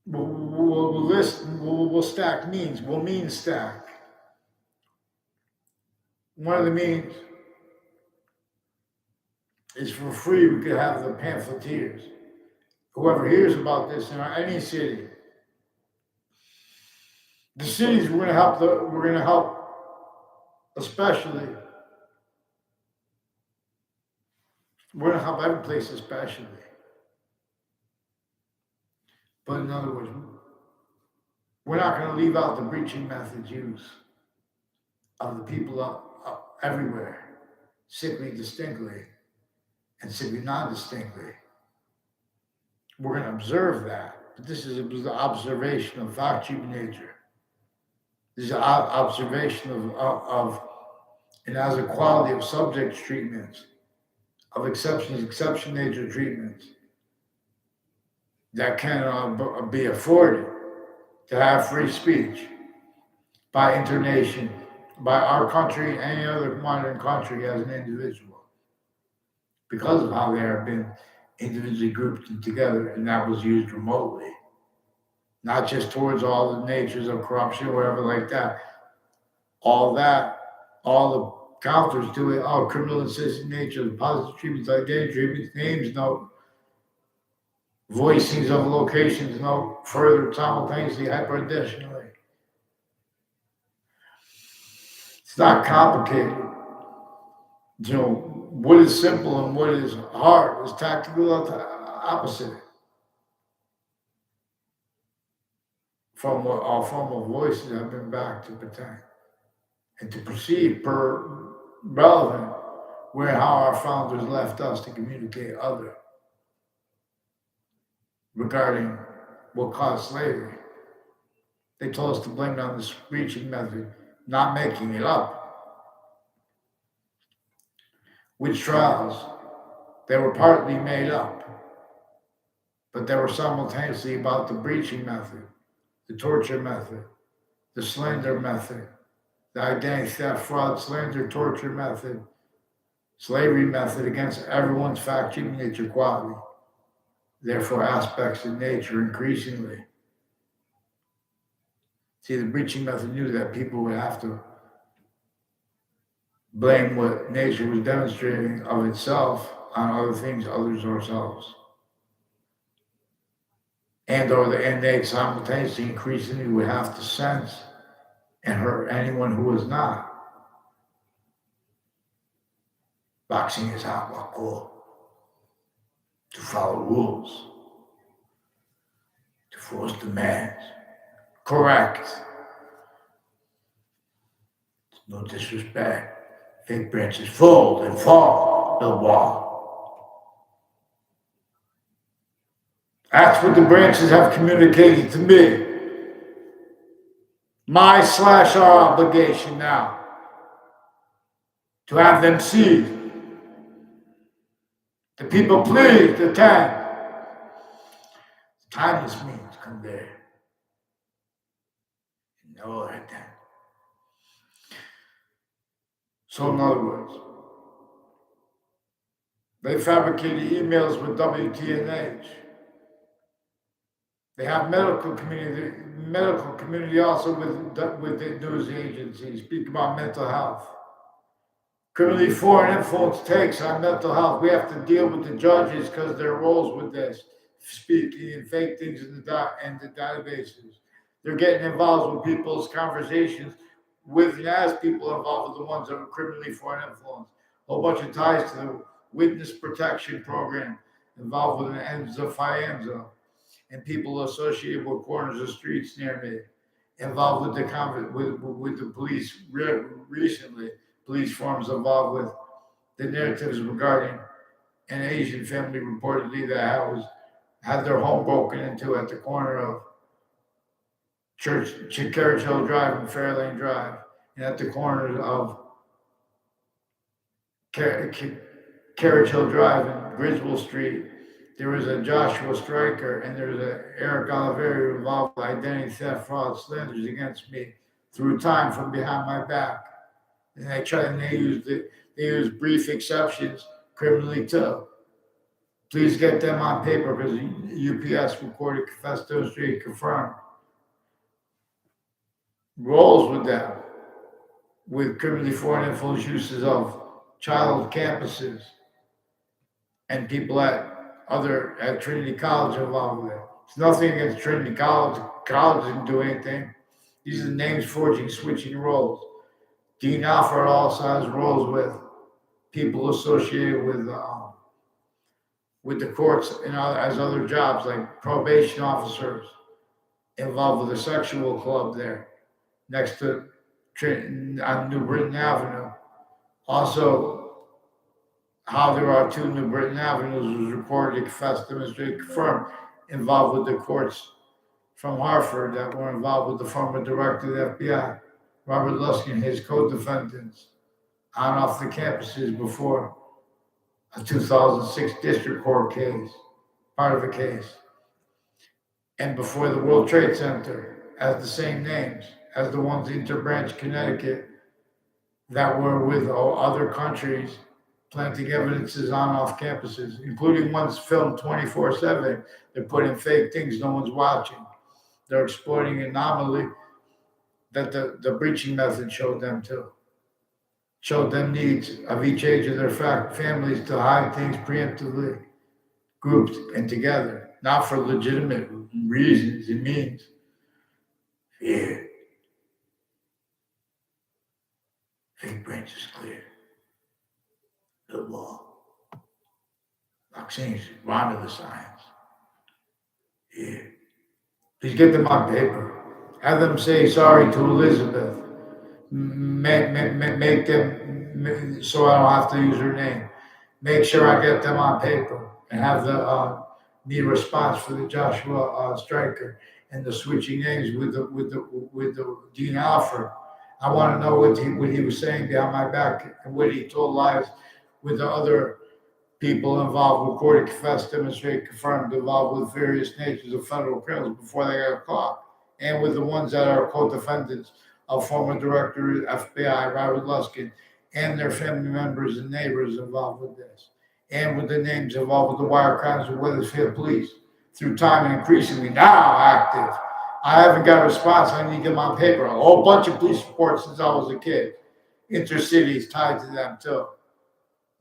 will stack means, will mean stack. One of the means is for free, we could have the pamphleteers. Whoever hears about this in any city, the cities we're going to help especially. We're going to help every place especially. But in other words, we're not going to leave out the breaching methods use of the people everywhere, sickly distinctly and sickly non-distinctly. We're going to observe that, but this is an observation of factual nature. This is an observation of and has a quality of subject treatments, of exception nature treatments that can be afforded to have free speech by internation, by our country, any other modern country as an individual, because of how they have been individually grouped together, and that was used remotely, not just towards all the natures of corruption or whatever like that. All that, all the counters to it, all criminal assisted nature, positive treatments, identity treatments, names, no voicings of locations, no further simultaneously, hyper additionally. It's not complicated. You know, what is simple and what is hard is tactical opposite from what all form of voices have been back to protect and to perceive per relevant where how our founders left us to communicate other regarding what caused slavery. They told us to blame it on the screeching method, not making it up. Witch trials, they were partly made up, but they were simultaneously about the breaching method, the torture method, the slander method, the identity theft, fraud, slander, torture method, slavery method against everyone's fact, human nature, quality. Therefore, aspects of nature increasingly. See, the breaching method knew that people would have to blame what nature was demonstrating of itself on other things, others, ourselves. And they simultaneously increasingly would have to sense and hurt anyone who was not. Boxing is hardcore. To follow rules, to force demands. Correct. No disrespect. Fake branches fold and fall, the wall. That's what the branches have communicated to me. My/our obligation now to have them see. The people please attend. Timeless means come there. No, I attend. So in other words, they fabricated emails with WTNH. They have medical community also with the news agencies speak about mental health. Criminally foreign influence takes on mental health. We have to deal with the judges because their roles with this, speaking and fake things in the databases. They're getting involved with people's conversations with and as people involved with the ones that are criminally foreign influence. A whole bunch of ties to the witness protection program involved with an ENZA, FIANZA, and people associated with corners of streets near me, involved with the police recently. Police forums involved with the narratives regarding an Asian family reportedly that had their home broken into at the corner of Carriage Hill Drive and Fairlane Drive, and at the corner of Carriage Hill Drive and Griswold Street. There was a Joshua Stryker and there was an Eric Oliveri involved with identity theft, fraud, slanders against me through time from behind my back. And they used brief exceptions criminally too. Please get them on paper because UPS recorded, confessed, demonstrated, confirmed. Rolls with them with criminally foreign influence uses of child campuses and people at Trinity College involved with it. It's nothing against Trinity College. College didn't do anything. These are the names forging, switching roles. Dean Alford also has roles with people associated with the courts and as other jobs, like probation officers involved with a sexual club there next to on New Britain Avenue. Also, how there are two New Britain Avenues was reported, confessed, demonstrated, confirmed, involved with the courts from Hartford that were involved with the former director of the FBI, Robert Luskin, his co-defendants. on off the campuses before a 2006 district court case, part of a case, and before the World Trade Center has the same names as the ones in Interbranch, Connecticut, that were with other countries planting evidences on off campuses, including ones filmed 24/7. They're putting fake things no one's watching. They're exploiting an anomaly that the breaching method showed them too. Showed them needs of each age of their families to hide things preemptively, grouped and together, not for legitimate reasons. It means fear. Fake brains is clear. The law. Vaccines, run to the science. Here. Please get them on paper. Have them say sorry to Elizabeth. Make them so I don't have to use her name. Make sure I get them on paper and have the response for the Joshua Stryker and the switching names with the Dean Alford. I want to know what he was saying behind my back and what he told lies with the other people involved, recorded, confessed, demonstrated, confirmed, involved with various natures of federal criminals before they got caught, and with the ones that are co-defendants of former Director FBI Robert Luskin and their family members and neighbors involved with this, and with the names involved with the wire crimes of Wethersfield Police through time and increasingly now active. I haven't got a response. I need to get them on paper. A whole bunch of police reports since I was a kid. Intercities tied to them too.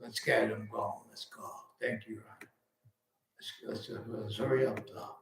Let's get them going. Let's go. Thank you. Let's hurry up, though.